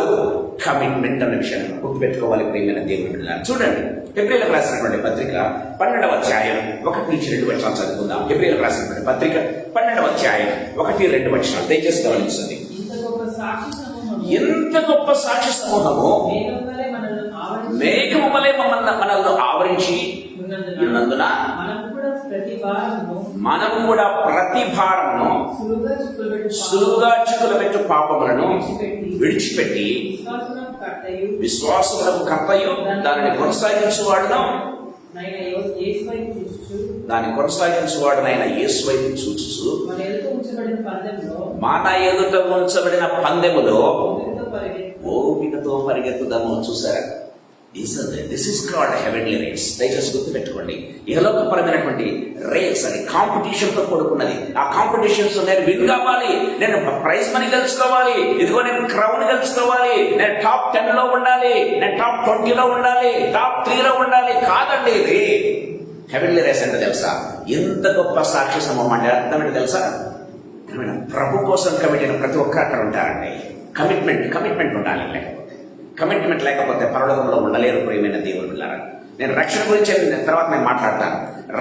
కమిట్మెంట్ అన్న విషయాన్ని గుర్తుపెట్టుకోవాలి ప్రేమైన దేవుడు. చూడండి, హెబ్రీయులకు రాసినటువంటి పత్రిక 12వ అధ్యాయం 1-2 వచనాలు చదువుకుందాం. హెబ్రీయులకు రాసినటువంటి పత్రిక 12వ అధ్యాయం 1-2 వచనాలు దయచేసి గమనించండి. ఎంత గొప్ప సాక్షి సమూహము మేఘము వలె మనల్ని ఆవరించి ఉన్నందున మనము కూడా ప్రతి భారమును సులువుగా చిక్కులబెట్టు పాపములను విడిచిపెట్టి విశ్వాసములకు కర్తయు దానిని కొనసాగించువాడును యేసు వైపు చూచుచు మన ఎదుట ఉంచబడిన పందెములో ఓపికతో పరిగెత్తుదాము. చూసారా? This is called heavenly race. దయచేసి గుర్తుపెట్టుకోండి, ఇహలోకపరమైనటువంటి రేస్ అని కాంపిటీషన్ తో కూడుకున్నది. ఆ కాంపిటీషన్స్ నేను విన్ కావాలి, నేను ప్రైజ్ మనీ గెలుచుకోవాలి, ఇదిగో నేను క్రౌన్ గెలుచుకోవాలి, నేను టాప్ 10 లో ఉండాలి, నేను టాప్ 20 లో ఉండాలి, టాప్ 3 లో ఉండాలి. కాదండి, ఇది హెవెన్లీ రేస్ అంటే తెలుసా? ఎంత గొప్ప సాక్షి సమూహం అంటే అర్థమేంటి తెలుసా? ప్రభు కోసం కమిట్ ప్రతి ఒక్కరు అక్కడ ఉంటారండి. కమిట్మెంట్ ఉండాలి. కమిట్మెంట్ లేకపోతే పరలోకంలో ఉండలేరు ప్రియమైన దేవుని బిడ్డలారా. నేను రక్షణ గురించి తర్వాత నేను మాట్లాడతాను.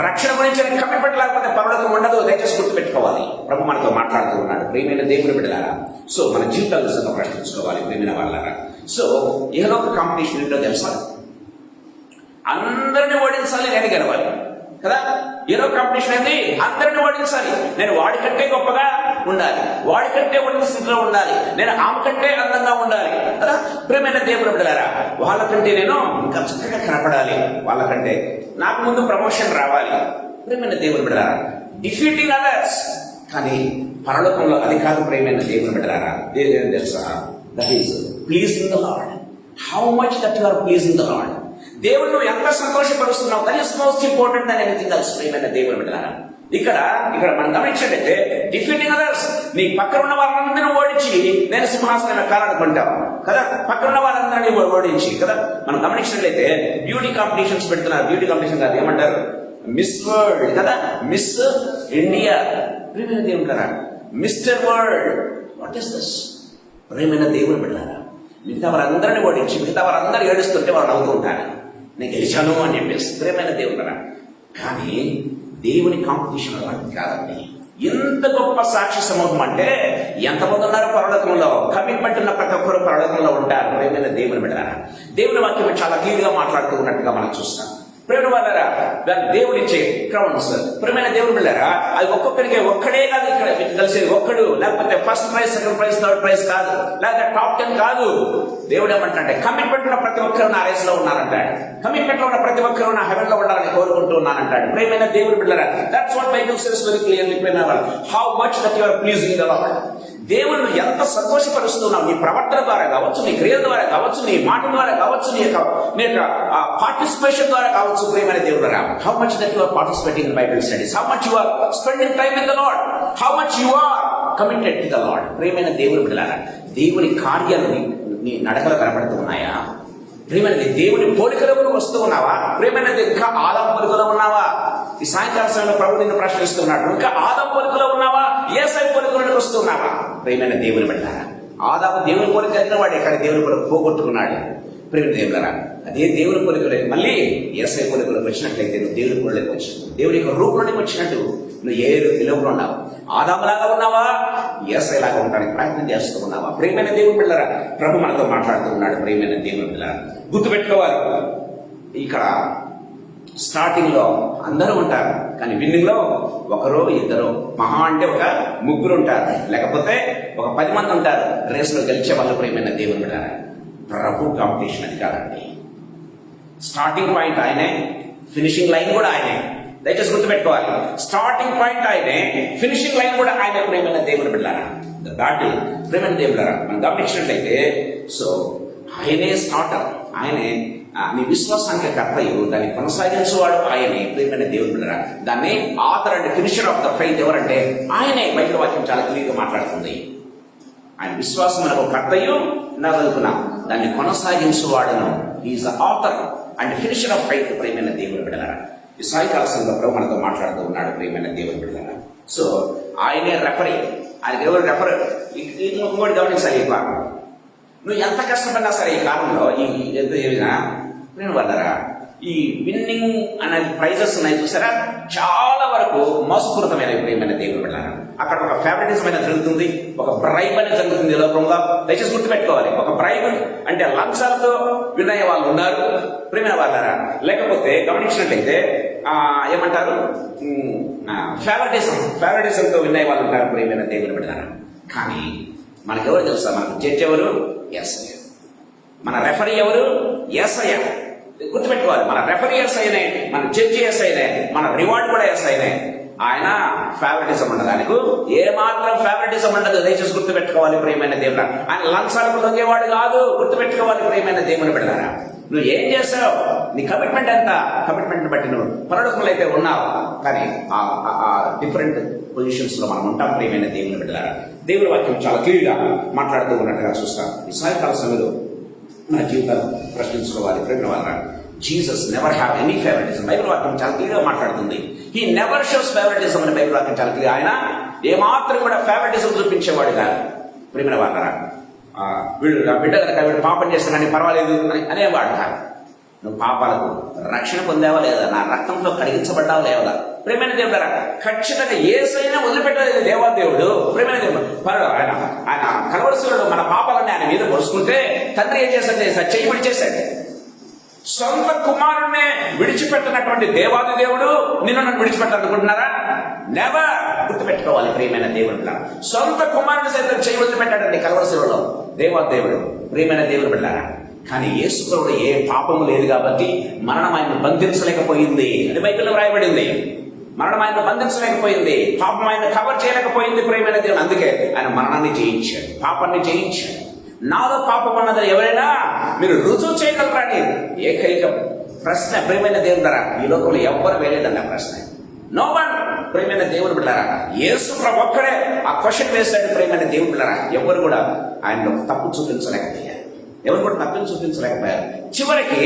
రక్షణ గురించి కమిట్మెంట్ లేకపోతే పరలోకం ఉండదు. దయచేసి గుర్తుపెట్టుకోవాలి. ప్రభు మనతో మాట్లాడుతూ ఉన్నాడు ప్రియమైన దేవుని బిడ్డలారా. సో మన జీవితాలు నిజంగా ప్రశ్నించుకోవాలి ప్రియమైన వాళ్ళారా. సో ఇహలోక కాంపిటీషన్ ఏంటో తెలుసా? అందరిని ఓడించాలి, నేను గెలవాలి కదా. ఏదో కాంపిటీషన్ ఏంటి? అందరిని ఓడించాలి. నేను వాడికంటే గొప్పగా ఉండాలి, వాడికంటే ఉన్నత స్థితిలో ఉండాలి, నేను ఆమె కంటే అందంగా ఉండాలి కదా. ప్రియమైన దేవుని బిడ్డలారా, వాళ్ళకంటే నేను ఇంకా చక్కగా కనపడాలి, వాళ్ళకంటే నాకు ముందు ప్రమోషన్ రావాలి. ప్రియమైన దేవుని బిడ్డలారా, డిఫీటింగ్ అదర్స్. కానీ పరలోకంలో అది కాదు ప్రియమైన దేవుని బిడ్డలారా. ఏం తెలుసా? That is pleasing the Lord. How much that you are pleasing the Lord. దేవుడు నువ్వు ఎంత సంతోషపరుస్తున్నావు, that is most important than anything else ప్రియమైన దేవుని బిడ్డలారా. ఇక్కడ మనం గమనించినట్లయితే డిఫీటింగ్ అదర్స్, నీ పక్కన ఉన్న వాళ్ళందరినీ ఓడించి నేను సింహాసనం ఎక్కాలనుకుంటావు కదా. పక్కన ఉన్న వాళ్ళందరినీ ఓడించి కదా. మనం గమనించినట్లయితే బ్యూటీ కాంపిటీషన్స్ పెడుతున్నారు. బ్యూటీ కాంపిటీషన్ కాదు, ఏమంటారు? మిస్ వరల్డ్ కదా, మిస్ ఇండియా. ప్రియమైన దేవుని బిడ్డలారా, mister world, what is this? ప్రియమైన దేవుని బిడ్డలారా, మిగతా వారందరినీ ఓడించి మిగతా వారందరూ ఏడుస్తుంటే వాళ్ళు నవ్వుతూ ఉంటారు, నేను గెలిచాను అని చెప్పేసి. ప్రియమైన దేవుని బిడ్డలారా, కానీ దేవుని కాంపిటీషన్ అలాంటిది కాదండి. ఎంత గొప్ప సాక్షి సమూహం అంటే ఎంతమంది ఉన్నారు పరలోకంలో? కమిట్మెంట్ ఉన్న ప్రతి ఒక్కరు పరలోకంలో ఉంటారు ప్రియమైన దేవుని బిడ్డలారా. దేవుని వాక్యం చాలా క్లియర్ గా మాట్లాడుతూ ఉన్నట్టుగా మనం చూస్తాం. ప్రేమ వాళ్ళారా, దాని దేవుడిచ్చే క్రౌన్స్ ప్రియమైన దేవుని బిడ్డలారా, అది ఒక్కొక్కరికి ఒక్కడే కాదు. ఇక్కడ కలిసేది ఒక్కడు, లేకపోతే first prize, second prize, third prize కాదు, లేకపోతే టాప్ 10 కాదు. దేవుడు ఏమంటే కమిట్మెంట్ ఉన్న ప్రతి ఒక్కరు నా రేస్ లో ఉన్నారంటాడు. కమిట్మెంట్ లో ఉన్న ప్రతి ఒక్కరు నా హెవెన్ లో ఉండాలని కోరుకుంటూ ఉన్నానంటాడు ప్రియమైన దేవుని బిడ్డలారా. That's what Bible says very clearly. How much that you are pleasing the lord. దేవుణ్ణి ఎంత సంతోషపరుస్తున్నావు, నీ ప్రవర్తన ద్వారా కావచ్చు, నీ క్రియల ద్వారా కావచ్చు, నీ మాట ద్వారా కావచ్చు, నీ యొక్క పార్టిసిపేషన్ ద్వారా కావచ్చు. ప్రియమైన దేవుడరా, how much that you are participating in Bible studies, how much you are spending time with the Lord, how much you are committed to the lord. ప్రియమైన దేవుని బిడ్డలారా, దేవుని కార్యాలు నీ నడకలు కనపడుతూ ఉన్నాయా? ప్రియమైన దేవుని పోలికలకు వస్తూ ఉన్నావా? ప్రియమైన ఇంకా ఆదాము పోలికలో ఉన్నావా? ఈ సాయంకాల సమయంలో ప్రభు నిన్ను ప్రశ్నిస్తున్నాడు, ఇంకా ఆదాము పోలికలో ఉన్నావా? యేసయ్య పోలికలోకి వస్తున్నావా? ప్రియమైన దేవుని బిడ్డలారా, ఆదాము దేవుని పోలిక కలిగిన వాడే, కానీ దేవుని పోలిక పోగొట్టుకున్నాడు. ప్రియమైన దేవులారా, అదే దేవుని పోలికలో మళ్ళీ యేసయ్య పోలికలోకి వచ్చినట్లయితే నువ్వు దేవుని పోలికలోకి వచ్చినట్టు, దేవుని యొక్క రూపంలోకి వచ్చినట్టు నువ్వు ఏ విలువలో ఉన్నావు? ఆదాములాగా ఉన్నావా? యేసయ్యలాగా ఉండడానికి ప్రయత్నం చేస్తూ ఉన్నావా? ప్రియమైన దేవుని బిడ్డలారా, ప్రభు మనతో మాట్లాడుతూ ఉన్నాడు. ప్రియమైన దేవుని బిడ్డలారా, గుర్తుపెట్టుకోవాలి, ఇక్కడ స్టార్టింగ్ లో అందరూ ఉంటారు, కానీ విన్నింగ్ లో ఒకరో ఇద్దరు, మహా అంటే ఒక ముగ్గురు ఉంటారు, లేకపోతే ఒక 10 మంది ఉంటారు రేసులో గెలిచే వాళ్ళు. ప్రియమైన దేవుని బిడ్డలారా, ప్రభు కాంపిటీషన్ అది కాదండి. స్టార్టింగ్ పాయింట్ ఆయనే, ఫినిషింగ్ లైన్ కూడా ఆయనే. దయచేసి గుర్తుపెట్టుకోవాలి, స్టార్టింగ్ పాయింట్ ఆయనే, ఫినిషింగ్ లైన్ కూడా ఆయనే. ప్రియమైన దేవుని బిడ్డలారా, ద బ్యాటిల్, ప్రియమైన దేవుని బిడ్డలారా, మనం గమనించినట్లయితే సో ఆయనే స్టార్టర్, ఆయనే నీ విశ్వాసానికి కర్తయు, దాన్ని కొనసాగించేవాడు ఆయనే. ప్రియమైన దేవుని బిడ్డలారా, దాన్ని author and finisher of the faith ఎవరంటే ఆయనే. బైబిల్ వాక్యం చాలా క్లియర్గా మాట్లాడుతుంది. ఆయన విశ్వాసం మనకు కర్తయు, నా చదువుకున్నాం, దాన్ని కొనసాగించేవాడును. Is the author and finisher of faith. ప్రియమైన దేవుని బిడ్డలారా, ఈ సాయంకాల సమయంలో మనతో మాట్లాడుతూ ఉన్నాడు. ప్రియమైన దేవుని బిడ్డలారా, సో ఆయనే రెఫరీ. ఆయనకి ఎవరు రెఫర్? ఇంకోటి గమనించాలి, ఈ కాలం నువ్వు ఎంత కష్టపడినా సరే ఈ కాలంలో నేను వల్లరా ఈ విన్నింగ్ అనేది ప్రైజెస్ ఉన్నాయి చూసారా, చాలా వరకు మోసపూరితమైన. ప్రియమైన దేవుని బిడ్డలారా, అక్కడ ఒక ఫేవరెటిజం అనేది జరుగుతుంది, ఒక బ్రైబ్ అనేది జరుగుతుంది ఈ లోకంలో. దయచేసి గుర్తుపెట్టుకోవాలి, ఒక బ్రైబ్ అంటే లంచాలతో వినయ్య వాళ్ళు ఉన్నారు. ప్రియమైన వాళ్ళారా, లేకపోతే గమనించినట్లయితే ఏమంటారు, ఫేవరెటిజంతో వినయ్య వాళ్ళు ఉంటారు. ప్రియమైన దేవుని బిడ్డలారా, కానీ మనకెవరు తెలుసా? మనకు జడ్జి ఎవరు? యేసయ్య. మన రెఫరీ ఎవరు? యేసయ్య. గుర్తుపెట్టుకోవాలి, మన రెఫరీ యేసయ్యనే, మన జడ్జి యేసయ్యనే, మన రివార్డ్ కూడా యేసయ్యనే. ఆయన ఫేవరెటిజం ఉండదు, ఆయనకు ఏమాత్రం ఫేవరెటిజం ఉండదు. దయచేసి గుర్తుపెట్టుకోవాలి ప్రియమైన దేవుడా, ఆయన లంచాలకు లొంగేవాడు కాదు. గుర్తుపెట్టుకోవాలి ప్రియమైన దేవుని బిడ్డలారా, నువ్వు ఏం చేసావు, నీ కమిట్మెంట్ ఎంత, కమిట్మెంట్ బట్టి నువ్వు పరలోకంలో అయితే ఉన్నావు, కానీ ఆ డిఫరెంట్ పొజిషన్స్ లో మనం ఉంటాం. ప్రియమైన దేవుని బిడ్డలారా, దేవుని వాక్యం చాలా క్లియర్గా మాట్లాడుతూ ఉన్నట్టుగా చూస్తాం. ఈ సాయంకాల సమయంలో మన జీవితాలు ప్రశ్నించుకోవాలి. ప్రేమ వల్ల Jesus never have any favouritism. Bible వాక్యం చాలా క్లియర్గా మాట్లాడుతుంది. హీ నెవర్ షోస్ ఫేవరెటిజం అని బైబిల్ వాక్యం చాలా క్లియర్. ఆయన ఏమాత్రం కూడా ఫేవరెటిజం చూపించేవాడు కాదు. ప్రేమ వాళ్ళ వీళ్ళు నా బిడ్డ కనుక వీడు పాపం చేస్తానని పర్వాలేదు అని అనేవాడు కాదు. నువ్వు పాపాలకు రక్షణ పొందావా లేదా, నా రక్తంలో కడిగించబడ్డావా లేదా? ప్రేమైన దేవుడు ఖచ్చితంగా ఏసైనా వదిలిపెట్టలేదు దేవాదేవుడు. ప్రేమైన దేవుడు ఆయన ఆయన కలవరసుడు మన పాపాలని ఆయన మీద పొడుచుకుంటే తండ్రి ఏం చేశాడు? చెయ్యి విడిచేశాడు. సొంత కుమారుణ్ణే విడిచిపెట్టినటువంటి దేవాది దేవుడు నిన్ను నన్ను విడిచిపెట్టాలనుకుంటున్నారా? నెవర్. గుర్తుపెట్టుకోవాలి ప్రియమైన దేవుడు, సొంత కుమారుని సైతం చేయి వదిలిపెట్టాడండి కలవరసులో దేవాదేవుడు. ప్రియమైన దేవుడు బిడ్డారా, కానీ యేసు ప్రభువులో ఏ పాపము లేదు కాబట్టి మరణం ఆయనను బంధించలేకపోయింది. అది బైబిల్లో వ్రాయబడింది. మరణం ఆయన బంధించలేకపోయింది, పాపం ఆయన కవర్ చేయలేకపోయింది. ప్రియమైన దేవుడు, అందుకే ఆయన మరణాన్ని జయించాడు, పాపాన్ని జయించాడు. నాలో పాపం అన్నది ఎవరైనా మీరు రుజువు చేయగలరాని ఏకైక ప్రశ్న ప్రియమైన దేవుని ద్వారా ఈ లోకంలో ఎవ్వరు వేయలేదన్న ప్రశ్న. No one. ప్రియమైన దేవుని బిడ్డలారా, యేసు ప్రభు ఒక్కడే ఆ క్వశ్చన్ వేశాడు. ప్రియమైన దేవుని బిడ్డలారా, ఎవరు కూడా ఆయనలో తప్పు చూపించలేకపోయారు, ఎవరు కూడా తప్పుని చూపించలేకపోయారు. చివరికి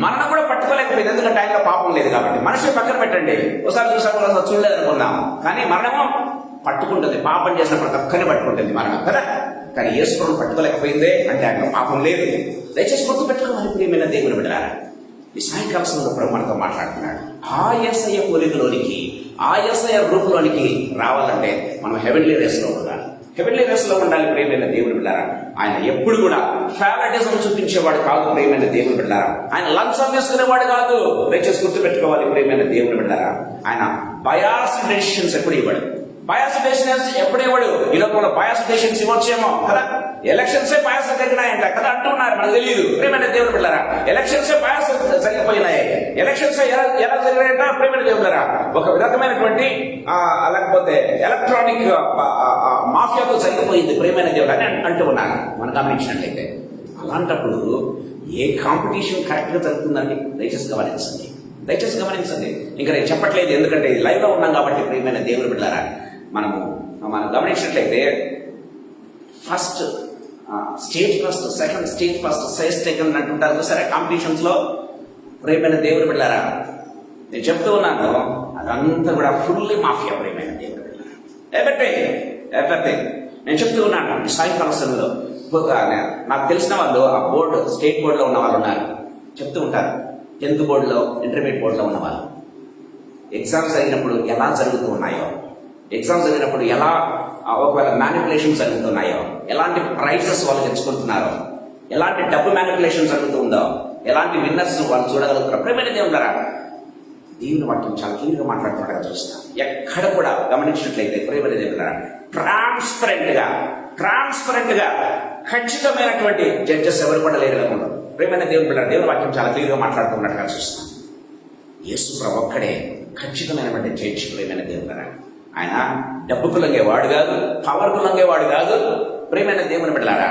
మరణం కూడా పట్టుకోలేకపోయింది, ఎందుకంటే ఆయనలో పాపం లేదు కాబట్టి. మనిషిని పక్కన పెట్టండి, ఒకసారి చూసాము చూడలేదు అనుకున్నాం, కానీ మరణము పట్టుకుంటుంది. పాపం చేసినప్పుడు ఒక్కనే పట్టుకుంటుంది మరణం కదా. కానీ యేసు ప్రభువును పట్టుకోలేకపోయిందే అంటే ఆయనలో పాపం లేదు. దయచేసి గుర్తు పెట్టుకోవాలి ప్రియమైన దేవుని బిడ్డలారా. ఈ సాయంకాల సమయంలో ప్రభు మనతో మాట్లాడుతున్నాడు. ఆ యేసయ్య పోలికలోనికి, ఆ యేసయ్య రూపంలోనికి రావాలంటే మనం హెవెన్లీ రేస్లో ఉండాలి. హెవెన్లీ రేస్లో ఉండాలి ప్రియమైన దేవుని బిడ్డలారా. ఆయన ఎప్పుడు కూడా ఫేవరెటిజం చూపించేవాడు కాదు ప్రియమైన దేవుని బిడ్డలారా. ఆయన లంచం తీసుకునేవాడు కాదు. దయచేసి గుర్తు పెట్టుకోవాలి ప్రియమైన దేవుని బిడ్డలారా. ఆయన బయాస్ డెసిషన్స్ ఎప్పుడు ఇవ్వడు. బయాస్ డెసిషన్స్ ఎప్పుడు ఇవ్వడు. ఈ లోకంలో బయాస్ డెసిషన్స్ ఇవ్వచ్చేమో కదా, ఎలక్షన్సే బయాస్ జరిగినాయంట కదా అంటున్నారు, మనకు తెలియదు. ప్రియమైన దేవుని బిడ్డలారా, ఎలక్షన్సే బయాస్ జరిగిపోయినాయి. ఎలక్షన్స్ ఎలా జరిగినాయంట ప్రియమైన దేవుని బిడ్డలారా, ఒక విధమైనటువంటి లేకపోతే ఎలక్ట్రానిక్ మాఫియాతో జరిగిపోయింది ప్రియమైన దేవుడు అని అంటూ ఉన్నారు మనం గమనించినట్లయితే. అలాంటప్పుడు ఏ కాంపిటీషన్ కరెక్ట్ గా జరుగుతుందండి? దయచేసి గమనించండి, దయచేసి గమనించండి. ఇంకా నేను చెప్పట్లేదు, ఎందుకంటే ఇది లైవ్ లో ఉన్నాం కాబట్టి. ప్రియమైన దేవుని బిడ్డలారా, మనం గమనించినట్లయితే first state first, second state first, size second అంటుంటారు సరే కాంపిటీషన్స్ లో. ప్రియమైన దేవుని బిడ్డలారా, నేను చెప్తూ ఉన్నాను, అదంతా కూడా ఫుల్లీ మాఫియా. ప్రియమైన దేవుని బిడ్డలారా, ఎవ్రీథింగ్ నేను చెప్తూ ఉన్నాను. సాయంకాల సమయంలో నాకు తెలిసిన వాళ్ళు ఆ బోర్డు, స్టేట్ బోర్డులో ఉన్న వాళ్ళు ఉన్నారు, చెప్తూ ఉంటారు. 10th బోర్డులో, ఇంటర్మీడియట్ బోర్డులో ఉన్న వాళ్ళు ఎగ్జామ్స్ జరిగినప్పుడు ఎలా జరుగుతూ ఉన్నాయో, ఎగ్జామ్స్ జరిగినప్పుడు ఎలా ఒకవేళ మ్యానిపులేషన్ జరుగుతున్నాయో, ఎలాంటి ప్రైజెస్ వాళ్ళు తెచ్చుకుంటున్నారో, ఎలాంటి డబ్బు మ్యానిపులేషన్ జరుగుతుందో, ఎలాంటి విన్నర్స్ వాళ్ళు చూడగలుగుతారు. ప్రియమైన దేవులారా, దేవుని వాక్యం చాలా క్లియర్గా మాట్లాడుతుండగా చూస్తాం. ఎక్కడ కూడా గమనించినట్లయితే ప్రేమల దేవుడు ట్రాన్స్పరెంట్ గా ఖచ్చితమైనటువంటి జడ్జెస్ ఎవరు కూడా లేరు. ప్రేమైన దేవుని వాక్యం చాలా క్లియర్గా మాట్లాడుతున్నట్టుగా చూస్తాం. యేసు ప్రభు ఒక్కడే ఖచ్చితమైనటువంటి జడ్జి. ప్రేమైన దేవుడు ఆయన డబ్బుకు లొంగేవాడు కాదు, పవర్కు లొంగేవాడు కాదు. ప్రేమైన దేవుని బిడ్డలారా,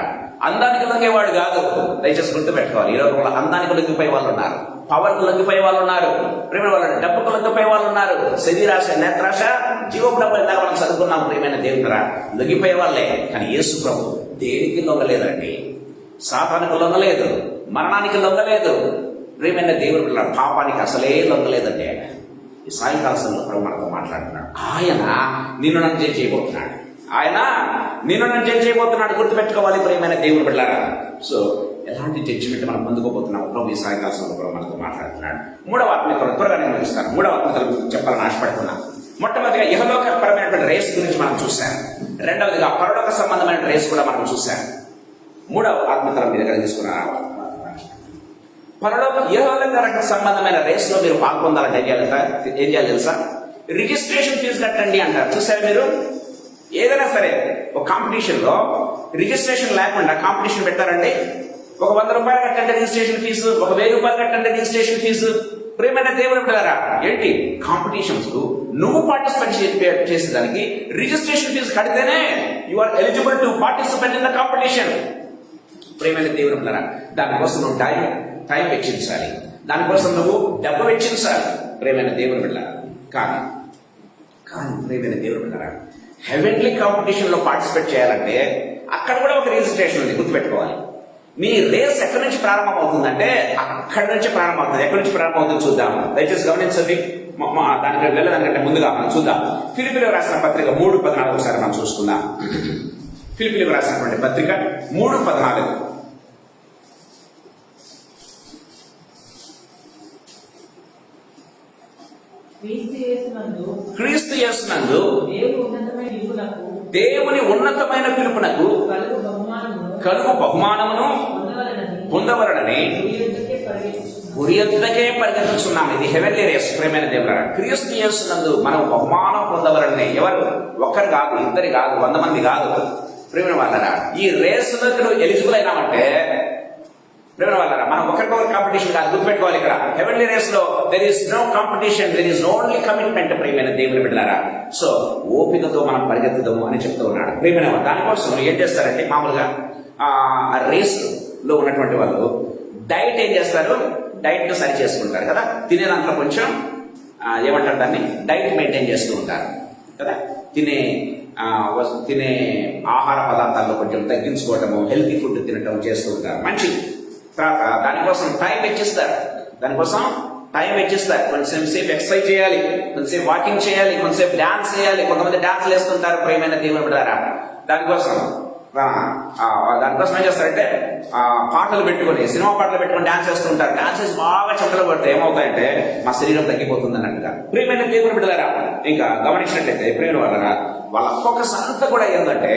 అందానికి లొంగేవాడు కాదు. దయచేసి గుర్తు పెట్టుకోవాలి. ఈ లోకంలో అందానికి లొంగిపోయే వాళ్ళు ఉన్నారు, పవర్కు లొంగిపోయే వాళ్ళు ఉన్నారు, ప్రేమ వాళ్ళు డబ్బుకు లొంగిపోయే వాళ్ళు ఉన్నారు. శరీరాశ, నేత్రాశ, జీవోపడప ఇందాక మనం చదువుకున్నాం. ప్రేమైన దేవునిరా లొంగిపోయే వాళ్ళే. కానీ యేసు ప్రభు దేనికి లొంగలేదండి. సాతానికి లొంగలేదు, మరణానికి లొంగలేదు. ప్రేమైన దేవుని బిడ్డలారా, పాపానికి అసలే లొంగలేదండి. ఆయన ఈ సాయంకాల సమయంలో ప్రభు మనతో మాట్లాడుతున్నాడు. ఆయన నిన్ను నన్ను జడ్జి చేయబోతున్నాడు. గుర్తుపెట్టుకోవాలి ప్రియమైన దేవుని బిడ్డలారా. సో ఎలాంటి జడ్జిమెంట్ మనం పొందుకోబోతున్నాం ప్రభు ఈ సాయంకాల సమయంలో మనతో మాట్లాడుతున్నాడు. మూడవ ఆత్మీయత త్వరగా నేను ముగిస్తాను. మూడవ ఆత్మీయత చెప్పాలని ఆశపడుతున్నాను. మొట్టమొదటిగా ఇహలోకపరమైనటువంటి రేస్ గురించి మనం చూశాం. రెండవదిగా పరలోక సంబంధమైన రేస్ కూడా మనం చూశాం. మూడవ ఆత్మీయత మీ దగ్గర తీసుకున్నారా? ఇహలోక సంబంధమైన రేస్ లో మీరు పాల్పొందాలంటే ఏం చేయాలి తెలుసా? రిజిస్ట్రేషన్ ఫీజు కట్టండి అంటారు. చూసారు మీరు? ఏదైనా సరే ఒక కాంపిటీషన్ లో రిజిస్ట్రేషన్ లేకుండా కాంపిటీషన్ పెట్టారండి. ఒక 100 రూపాయలు కట్టండి రిజిస్ట్రేషన్ ఫీజు, ఒక 1000 రూపాయలు కట్టండి రిజిస్ట్రేషన్ ఫీజు. ప్రియమైన దేవుని బిడ్డలారా, ఏంటి కాంపిటీషన్స్ నువ్వు పార్టిసిపేట్ చేసేదానికి రిజిస్ట్రేషన్ ఫీజు కడితేనే you are eligible to participate in the competition. ప్రియమైన దేవుని బిడ్డలారా, దానికోసం నువ్వు టైం వెచ్చించాలి, దానికోసం నువ్వు డబ్బు వెచ్చించాలి. ప్రియమైన దేవుని బిడ్డలారా, కానీ ప్రియమైన దేవుని బిడ్డలారా, హెవెన్లీ కాంపిటీషన్ లో పార్టిసిపేట్ చేయాలంటే అక్కడ కూడా ఒక రిజిస్ట్రేషన్ ఉంది. గుర్తుపెట్టుకోవాలి. మీ రేస్ ఎక్కడి నుంచి ప్రారంభం అవుతుందంటే అక్కడి నుంచి ప్రారంభం అవుతుంది. ఎక్కడి నుంచి ప్రారంభం అవుతుందో చూద్దాం. దయచేసి గమనించండి. దానికి వెళ్ళదానికంటే ముందుగా మనం చూద్దాం. ఫిలిప్పీలకు రాసిన పత్రిక 3:14 ఒకసారి మనం చూసుకుందాం. ఫిలిప్పీలకు రాసినటువంటి పత్రిక 3:14. క్రీస్తు యేసునందు దేవుని ఉన్నతమైన పిలుపునకు కలుగు బహుమానమును పొందవలనని గురి యొద్దకే పరిగెత్తుచున్నాం. ఇది హెవెన్లీ రేస్. ప్రేమైన దేవులారా, క్రీస్తు యేసునందు మనం బహుమానం పొందవలనని. ఎవరు? ఒక్కరు కాదు, ఇద్దరు కాదు, 100 మంది కాదు. ప్రేమైన వాళ్ళరా, ఈ రేసులకు ఎలిజిబుల్ అయినామంటే ప్రేమైన వాళ్ళరా, మనం ఒకరికొకరు కాంపిటీషన్ కాదు. గుర్తుపెట్టుకోవాలి. ఇక్కడ హెవెన్లీ రేస్ లో there is no competition, there is only commitment. ప్రియమైన దేవుని బిడ్డలారా, సో ఓపికతో మనం పరిగెత్తుదాము అని చెప్తూ ఉన్నాడు. ప్రియమైన దానికోసం ఏం చేస్తారంటే, మామూలుగా ఆ రేస్ లో ఉన్నటువంటి వాళ్ళు డైట్ ఏం చేస్తారు? డైట్ సరి చేసుకుంటారు కదా. తినే దాంట్లో కొంచెం ఏమంటారు దాన్ని, డైట్ మెయింటైన్ చేస్తూ ఉంటారు కదా. తినే ఆహార పదార్థాల్లో కొంచెం తగ్గించుకోవటము, హెల్తీ ఫుడ్ తినటం చేస్తూ ఉంటారు. మంచిది. తర్వాత దానికోసం టైం వెచ్చిస్తారు. కొంచెం సేపు ఎక్సర్సైజ్ చేయాలి, కొంచెంసేపు వాకింగ్ చేయాలి, కొంచెంసేపు డాన్స్ చేయాలి. కొంతమంది డాన్స్ వేస్తుంటారు. ప్రియమైన దేవుని బిడ్డలారా, దానికోసం ఏం చేస్తారంటే పాటలు పెట్టుకొని, సినిమా పాటలు పెట్టుకొని డాన్స్ చేస్తుంటారు. డాన్స్ చేసి బాగా చెమటలు పడితే ఏమవుతాయంటే మా శరీరం తగ్గిపోతుంది అన్నట్టుగా. ప్రియమైన దేవుని బిడ్డలారా, ఇంకా గమనించినట్లయితే ప్రియమైన వాళ్ళరా, వాళ్ళ ఫోకస్ అంతా కూడా ఏంటంటే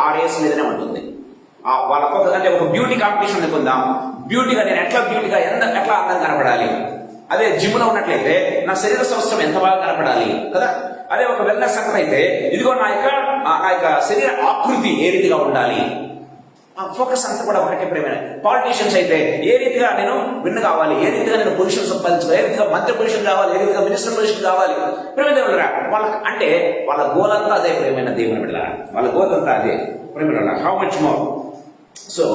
ఆ రేస్ మీదనే ఉంటుంది. వాళ్ళ ఫోకస్ అంటే ఒక బ్యూటీ కాంపిటీషన్ అనుకుందాం. బ్యూటీగా నేను ఎట్లా అందంగా కనపడాలి. అదే జిమ్ లో ఉన్నట్లయితే నా శరీర సంవత్సరం ఎంత బాగా కనపడాలి కదా. అదే ఒక వెల్నెస్ సెంటర్ అయితే ఇదిగో నా యొక్క శరీర ఆకృతి ఏ రీతిగా ఉండాలి. ఆ ఫోకస్ అంతా కూడా ఒకటే. ప్రేమైన పాలిటీషియన్స్ అయితే ఏ రీతిగా నేను విన్ కావాలి, ఏ రీతిగా నేను పొజిషన్ సంపాదించాలి, ఏ రీతిగా మంత్రి పొజిషన్ కావాలి, ఏ రీతిగా మినిస్టర్ పొజిషన్ కావాలి. ప్రేమ దేవుడురా, వాళ్ళ గోల్ అంతా అదే. ప్రేమైన దేవుని బిడ్డలారా, వాళ్ళ గోల్ అంతా అదే. ప్రేమ హౌ మచ్ మోర్. సో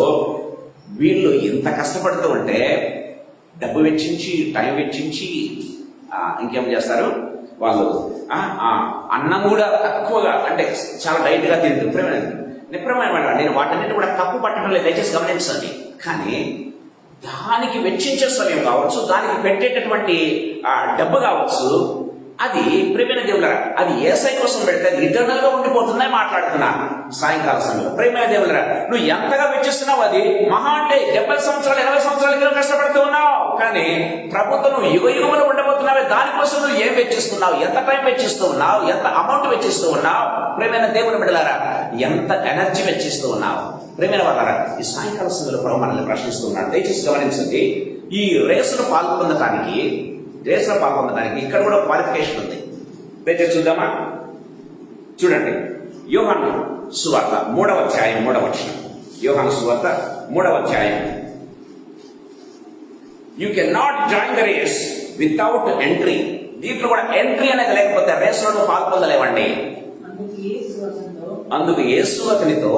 వీళ్ళు ఇంత కష్టపడుతూ ఉంటే డబ్బు వెచ్చించి, టైం వెచ్చించి ఇంకేం చేస్తారు వాళ్ళు? అన్నం కూడా తక్కువగా, అంటే చాలా లైట్ గా తింటూ నిప్రమైన నేను వాటన్నిటి కూడా తప్పు పట్టడం లేదు. దయచేసి గమనించండి. కానీ దానికి వెచ్చించే సమయం కావచ్చు, దానికి పెట్టేటటువంటి డబ్బు కావచ్చు, అది ప్రేమైన దేవులరా, అది ఏసై కోసం పెడితే రిటర్నల్ గా ఉండిపోతుందని మాట్లాడుతున్నా సాయంకాల సమయంలో. ప్రేమైన దేవులరా, నువ్వు ఎంతగా వెచ్చిస్తున్నావు? అది మహా అంటే 70 సంవత్సరాలు 80 సంవత్సరాల కష్టపడుతూ ఉన్నావు. కానీ ప్రభుత్వం నువ్వు యుగములు ఉండబోతున్నావే, దానికోసం నువ్వు ఏం వెచ్చిస్తున్నావు? ఎంత టైం వెచ్చిస్తూ ఉన్నావు? ఎంత అమౌంట్ వెచ్చిస్తూ ఉన్నావు? ప్రేమైన దేవుని బిడ్డలారా, ఎంత ఎనర్జీ వెచ్చిస్తూ ఉన్నావు? ప్రేమైన వాళ్ళారా, ఈ సాయంకాల సమయంలో ప్రభు మనల్ని ప్రశ్నిస్తూ ఉన్నాడు. దయచేసి గమనించండి. ఈ రేసును పాల్పొందటానికి రేసులో పాల్గొనడానికి ఇక్కడ కూడా క్వాలిఫికేషన్ ఉంది. దయచేసి చూద్దామా? చూడండి, యోహాను సువార్త 3వ అధ్యాయం 3వ వచనం. యోహాను సువార్త 3వ అధ్యాయం. You can not join the race without entry. దీంట్లో కూడా ఎంట్రీ అనేది లేకపోతే రేసులో పాల్పొందలేవండి. అందుకు యేసు అతనితో,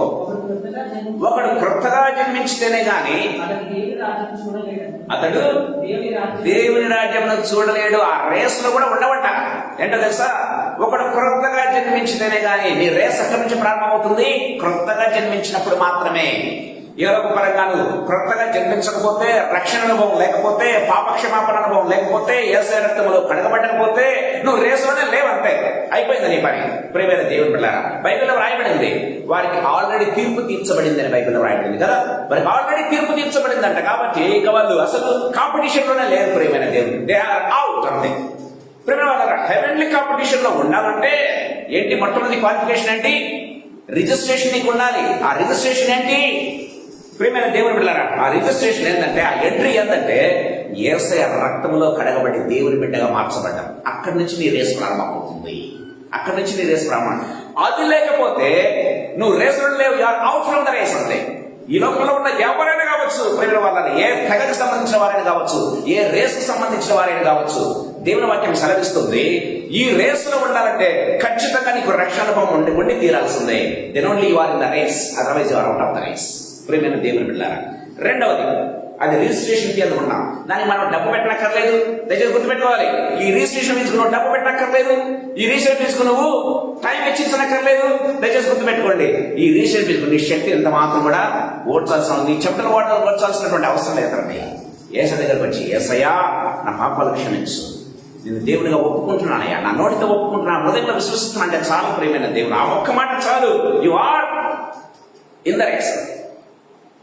ఒకడు క్రొత్తగా జన్మించితేనే గాని అతడు దేవుని రాజ్యం చూడలేడు. ఆ రేసులో కూడా ఉండవట. ఏంటో తెలుసా? ఒకడు క్రొత్తగా జన్మించితేనే గాని. నీ రేస్ అక్కడి నుంచి ప్రారంభమవుతుంది, క్రొత్తగా జన్మించినప్పుడు మాత్రమే. ఏరొక పరంగాను క్రొత్తగా జన్మించకపోతే, రక్షణ అనుభవం లేకపోతే, పాపక్షమాపణ అనుభవం లేకపోతే, యేసు రక్తములో కడగబడకపోతే నువ్వు రేసులోనే లేవంతే, అయిపోయింది నీ పని. ప్రియమైన దేవుని బిడ్డలారా, బైబిల్లో రాయబడింది వారికి ఆల్రెడీ తీర్పు తీర్చబడింది అని బైబిల్లో రాయబడింది కదా. వారికి ఆల్రెడీ తీర్పు తీర్చబడిందంట. కాబట్టి ఇక వాళ్ళు అసలు కాంపిటీషన్ లోనే లేరు. ప్రియమైన దేవుడు, దే ఆర్ అవుట్ అంతే. ప్రియమైన వాళ్ళ హెవెన్లీ కాంపిటీషన్ లో ఉండాలంటే ఏంటి? మొట్టమొదటి క్వాలిఫికేషన్ ఏంటి? రిజిస్ట్రేషన్ నీకు ఉండాలి. ఆ రిజిస్ట్రేషన్ ఏంటి? ప్రియమైన దేవుని బిడ్డలారా, ఆ రిజిస్ట్రేషన్ ఏంటంటే, ఆ ఎంట్రీ ఏంటంటే, యేసయ్య రక్తంలో కడగబడి దేవుని బిడ్డగా మార్చబడ్డాం. అక్కడి నుంచి నీ రేసు ప్రారంభమవుతుంది. అక్కడి నుంచి నీ రేసు ప్రారంభం. అది లేకపోతే నువ్వు రేసులో లేవు, you're out from the race అంతే. ఈ లోకంలో ఉన్న ఎవరైనా కావచ్చు, ప్రియమైన వాళ్ళని, ఏ తెగకు సంబంధించిన వారైనా కావచ్చు, ఏ రేసుకు సంబంధించిన వారైనా కావచ్చు, దేవుని వాక్యం సెలవిస్తుంది ఈ రేసులో ఉండాలంటే ఖచ్చితంగా నీకు రక్షణ అనుభవం ఉండి తీరాల్సిందే. Then only you are in the race, otherwise you are out of the race. ప్రియమైన దేవుని బిడ్డలారా, రెండవది అది రిజిస్ట్రేషన్ ఫీ అనుకున్నాం. దానికి మనం డబ్బు పెట్టనక్కర్లేదు. దయచేసి గుర్తుపెట్టుకోవాలి, ఈ రిజిస్ట్రేషన్ తీసుకున్నావు డబ్బు పెట్టనక్కర్లేదు. ఈ రిజిస్ట్రేషన్ తీసుకుని నువ్వు టైం వెచ్చించనక్కర్లేదు. దయచేసి గుర్తుపెట్టుకోండి, ఈ రిజిస్ట్రేషన్ తీసుకుని నీ శక్తి ఎంత మాత్రం కూడా ఓడ్చాల్సిన, నీ చెప్పుల ఓటర్ ఓడ్చాల్సినటువంటి అవసరం లేదండి. యేసు దగ్గరకు వచ్చి, యేసయ్యా నా పాపాలు క్షమించు, నేను దేవుడిగా ఒప్పుకుంటున్నానయ్యా, నా నోటితో ఒప్పుకుంటున్నాను, హృదయంలో విశ్వసిస్తున్నా అంటే చాలు. ప్రియమైన దేవుడు, ఆ ఒక్క మాట చాలు. You are in the race,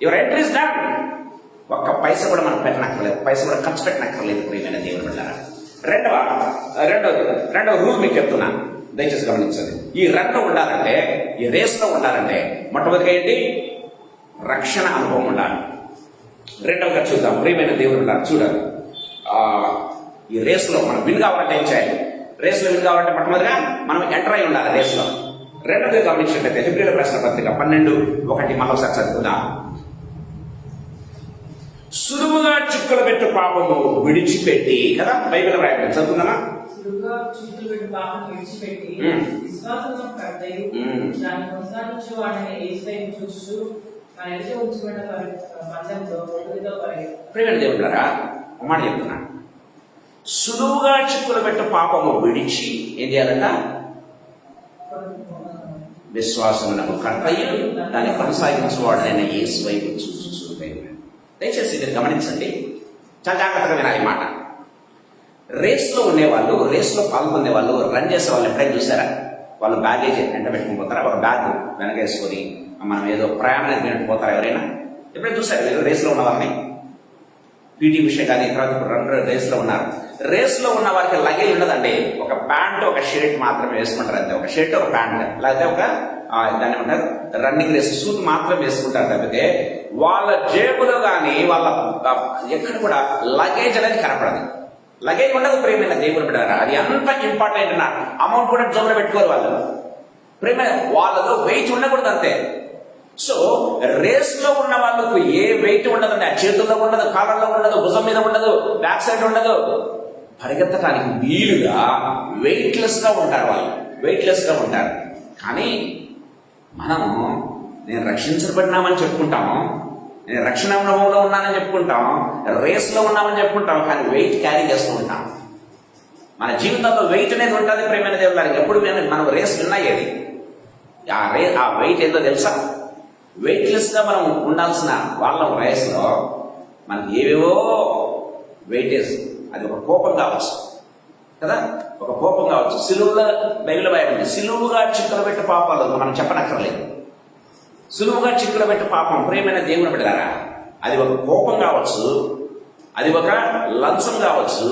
your entry is done. ఒక్క పైసా కూడా మనం పెట్టనక్కర్లేదు, పైసా కూడా ఖర్చు పెట్టనక్కర్లేదు. ప్రియమైన దేవుని బిడ్డలారా, రెండవ రూల్ మీకు చెప్తున్నా, దయచేసి గమనించండి. ఈ రన్లో ఉండాలంటే, ఈ రేస్లో ఉండాలంటే మొట్టమొదటిగా ఏంటి? రక్షణ అనుభవం ఉండాలి. రెండవగా చూద్దాం, ప్రియమైన దేవుని బిడ్డలారా, చూడాలి. ఈ రేస్లో మనం విన్ కావాలంటే ఏం చేయాలి? రేస్లో విన్ కావాలంటే మొట్టమొదటిగా మనం ఎంటర్ అయి ఉండాలి రేస్లో. రెండవది గమనించినట్లయితే హెబ్రీయుల రాసిన పత్రిక 12:1 మరోసారి చదువుకుందాం. సులువుగా చిక్కులు పెట్టు పాపము విడిచిపెట్టి, కదా బైబిల్ రాయబడి చదువుకుందామా? ప్రియమైన దేవుడారా, మాట చెప్తున్నా, సులువుగా చిక్కులు పెట్టు పాపము విడిచి ఏం చేయాలంట? విశ్వాసమునకు కర్తయ్య దాన్ని కొనసాగించేవాడైన యేసు వైపు చూస్తూ. దయచేసి మీరు గమనించండి, చాలా జాగ్రత్తగా వినాలి మాట. రేస్లో ఉండేవాళ్ళు, రేస్లో పాల్గొనే వాళ్ళు, రన్ చేసే వాళ్ళు ఎప్పుడైనా చూసారా? వాళ్ళు బ్యాగేజ్ వెంట పెట్టుకుని పోతారా? ఒక బ్యాగ్ వెనకేసుకొని మనం ఏదో ప్రయాణానికి పోతారా? ఎవరైనా ఎప్పుడైనా చూసారు మీరు రేస్లో ఉన్న వాళ్ళని? పీటీ ఉష కానీ తర్వాత ఇప్పుడు రేస్లో ఉన్నారు. రేస్లో ఉన్న వారికి లగేజ్ ఉండదండి. ఒక ప్యాంట్, ఒక షర్ట్ మాత్రమే వేసుకుంటారు అంతే. ఒక షర్ట్, ఒక ప్యాంట్, లేకపోతే ఒక దాన్ని ఏమంటారు రన్నింగ్ రేస్ సూట్ మాత్రం వేసుకుంటారు. తప్పితే వాళ్ళ జేబులో కానీ వాళ్ళ ఎక్కడ కూడా లగేజ్ అనేది కనపడదు. లగేజ్ ఉండదు. ప్రియమైన దేవుని బిడ్డలారా, అది అంత ఇంపార్టెంట్. నా అమౌంట్ కూడా జోబులో పెట్టుకోరు వాళ్ళు. ప్రియమైన వాళ్ళలో వెయిట్ ఉండకూడదు అంతే. సో రేస్ లో ఉన్న వాళ్ళకు ఏ వెయిట్ ఉండదండి. ఆ చేతుల్లో ఉండదు, కాళ్ళల్లో ఉండదు, భుజం మీద ఉండదు, బ్యాక్ సైడ్ ఉండదు. పరిగెత్తడానికి వీలుగా వెయిట్లెస్ గా ఉంటారు వాళ్ళు, వెయిట్లెస్ గా ఉంటారు. కానీ మనము నేను రక్షించబడినామని చెప్పుకుంటాము, నేను రక్షణ అనుభవంలో ఉన్నానని చెప్పుకుంటాం, రేస్ లో ఉన్నామని చెప్పుకుంటాం, కానీ వెయిట్ క్యారీ చేస్తూ ఉంటాం. మన జీవితంలో వెయిట్ అనేది ఉంటుంది. ప్రియమైన దేవుడు, ఎప్పుడు మనం రేస్ విన్నాయేది ఆ వెయిట్ ఏందో తెలుసా? వెయిట్లెస్ గా మనం ఉండాల్సిన వాళ్ళం రేస్ లో మనకి ఏవేవో వెయిటేజ్, అది ఒక కోపం కావచ్చు కదా, ఒక కోపం కావచ్చు. సిలువుగా బైబిల్ భయపడింది, సిలువుగా చిక్కులు పెట్టి పాపాలు మనం చెప్పనక్కర్లేదు. సులువుగా చిక్కులు పెట్టి పాపం, ప్రియమైన దేవుని బిడ్డలారా, అది ఒక కోపం కావచ్చు, అది ఒక లంచం కావచ్చు,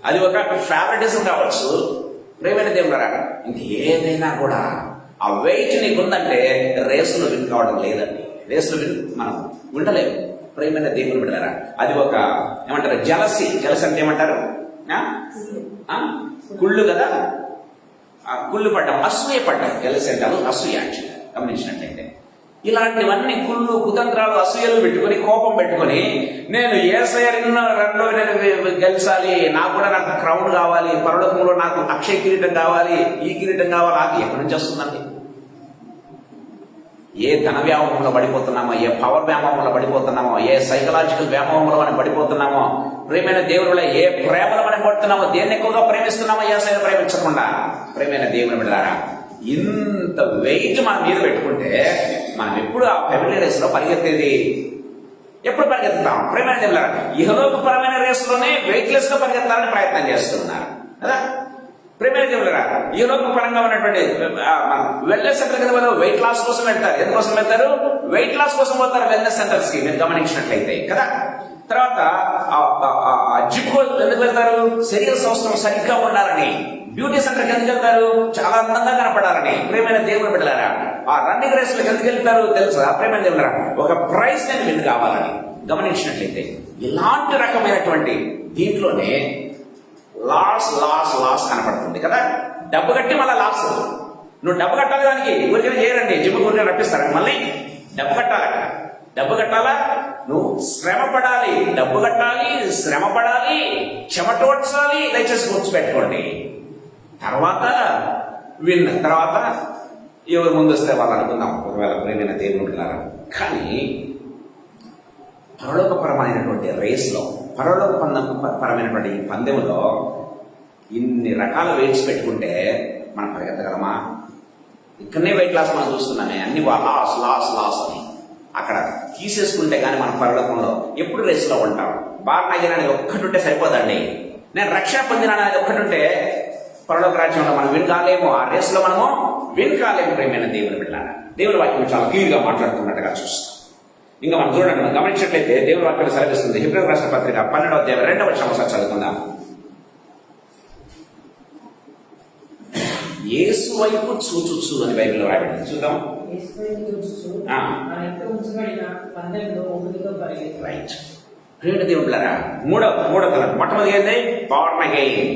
అది ఒక ఫేవరెటిజం కావచ్చు. ప్రియమైన దేవుని బిడ్డలారా, ఇంకేదైనా కూడా ఆ వెయిట్ నీకు ఉందంటే రేసులో విన్ కావడం లేదండి. రేసులో మనం ఉండలేము. ప్రియమైన దేవుని బిడ్డలారా, అది ఒక ఏమంటారు జలసి అంటే ఏమంటారు? కుళ్ళు కదా, కుళ్ళు పడ్డం, అసూయ పడ్డం, తెలిసి అంటారు అసూయ. యాక్చువల్గా గమనించినట్లయితే ఇలాంటివన్నీ కుళ్ళు, కుతంత్రాలు, అసూయలు పెట్టుకొని, కోపం పెట్టుకొని, నేను యేసయ్య రన్లో నేను గెలిచాలి, నాకు కూడా నాకు క్రౌన్ కావాలి, పరలోకంలో నాకు అక్షయ కిరీటం కావాలి, ఈ కిరీటం కావాలి, నాకు ఎక్కడి నుంచి వస్తుందండి? ఏ ధన వ్యామోహంలో పడిపోతున్నామో, ఏ పవర్ వ్యామోహంలో పడిపోతున్నామో, ఏ సైకలాజికల్ వ్యామోహంలో మనం పడిపోతున్నామో, ప్రేమైన దేవుడిలో ఏ ప్రేమలో మనం పడుతున్నామో, దేన్ని ఎక్కువగా ప్రేమిస్తున్నామో యేసయ్యను ప్రేమించకుండా, ప్రేమైన దేవుని బిడ్డలారా, ఇంత వెయిట్ మన మీద పెట్టుకుంటే మనం ఎప్పుడు ఆ ఫెమిలీ రేస్ లో పరిగెత్తేది? ఎప్పుడు పరిగెత్తుతాం? ప్రేమైన దేవులారా, ఇహలోకపరమైన రేసులోనే వెయిట్ లెస్ గా పరిగెత్తాలని ప్రయత్నం చేస్తున్నారు కదా. ప్రేమైన దేవులారా, ఇహలోకపరంగా ఉన్నటువంటి వెల్నెస్ సెంటర్ కింద వెయిట్ లాస్ కోసం వెళ్తారు. ఎందుకోసం వెళ్తారు? వెయిట్ లాస్ కోసం పోతారు వెల్నెస్ సెంటర్స్ కి, మీరు గమనించినట్లయితే కదా. తర్వాత జిమ్ ఎందుకు వెళ్తారు? శరీర సంవత్సరం సరిగ్గా ఉండాలని. బ్యూటీ సెంటర్కి ఎందుకు వెళ్తారు? చాలా అందంగా కనపడాలని. ప్రేమైన దేవుని బిడ్డలారా, ఆ రన్నింగ్ రేస్ లో ఎందుకు వెళ్తారు తెలుసా? ప్రేమైన దేవులారా, ఒక ప్రైజ్ నేను విన్ కావాలని. గమనించినట్లయితే ఇలాంటి రకమైనటువంటి దీంట్లోనే లాస్ లాస్ లాస్ కనపడుతుంది కదా. డబ్బు కట్టి మళ్ళీ లాస్. నువ్వు డబ్బు కట్టాలి, దానికి ఊరికే చేయరండి, జిమ్ ఊరికే రప్పిస్తారు. మళ్ళీ డబ్బు కట్టాలి, డబ్బు కట్టాలా? నువ్వు శ్రమ పడాలి, డబ్బు కట్టాలి, శ్రమ పడాలి, చెమటోడ్చాలి. దయచేసి గుర్తుపెట్టుకోండి. తర్వాత తర్వాత ఎవరు ముందు వస్తే వాళ్ళు అనుకుందాం, ఒకవేళ ప్రేమైన దేవుడు. కానీ పరలోకపరమైనటువంటి రేస్లో, పరమైనటువంటి ఈ పందెంలో ఇన్ని రకాల వెయిట్స్ పెట్టుకుంటే మనం పరిగెత్తగలమా? ఇక్కడనే వెయిట్ లాస్ మనం చూస్తున్నామే, అన్ని లాస్ లాస్ లాస్ అని. అక్కడ తీసేసుకుంటే కానీ మన పరలోకంలో ఎప్పుడు రేసులో ఉంటాం. బాగా అనేది ఒక్కటి ఉంటే సరిపోదండి. నేను రక్షణ పొందిన అనేది ఒక్కటి ఉంటే పరలోక రాజ్యంలో మనం విన్ కాలేము, ఆ రేసులో మనము విన్ కాలేము. ప్రేమైన దేవుని బిడ్డలారా, దేవుని వాక్యం చాలా క్లియర్ గా మాట్లాడుతున్నట్టుగా చూస్తాం. ఇంకా మనం చూడండి, మనం గమనించినట్లయితే దేవుని వాక్యం సెలవిస్తుంది. హెబ్రీ రాష్ట్ర పత్రిక 12వ అధ్యాయం 2వ వచనం చదువుకుందాం. యేసు వైపు చూచుచు అని బైబిల్లో రాయబడింది. చూద్దాం. రైట్. ప్రేమ దేవుళ్ళారా, మూడో తలం మొట్టమొదటి ఏంటి? బోర్న్ అగైన్,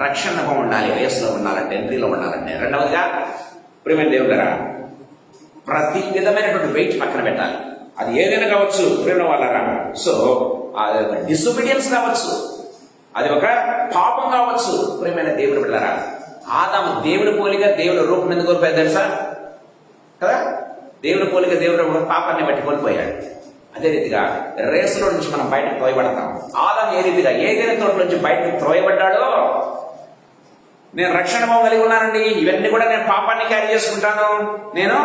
రక్షణ ఉండాలి, రేసులో ఉండాలంటే, ఎంట్రీలో ఉండాలంటే. రెండవదిగా ప్రేమ దేవుళ్ళారా, ప్రతి విధమైనటువంటి వెయిట్ పక్కన పెట్టాలి. అది ఏదైనా కావచ్చు ప్రేమ వాళ్ళరా. సో అది ఒక డిసొబీడియన్స్ కావచ్చు, అది ఒక పాపం కావచ్చు. ప్రేమైన దేవుడు బిడ్డలారా, ఆదాము దేవుడి పోలిక దేవుడి రూపం ఎందుకు కోల్పోయాడు తెలుసా కదా. దేవుడి పోలిక దేవుడు పాపాన్ని బట్టి కోల్పోయాడు. అదే రీతిగా రేసులో నుంచి మనం బయటకు త్రోయబడతాం. ఆదాము ఏ రీతిగా ఏదైనా తోట నుంచి బయటకు త్రోయబడ్డాడో, నేను రక్షణ భావం కలిగి ఉన్నానండి, ఇవన్నీ కూడా నేను పాపాన్ని క్యారీ చేసుకుంటాను, నేను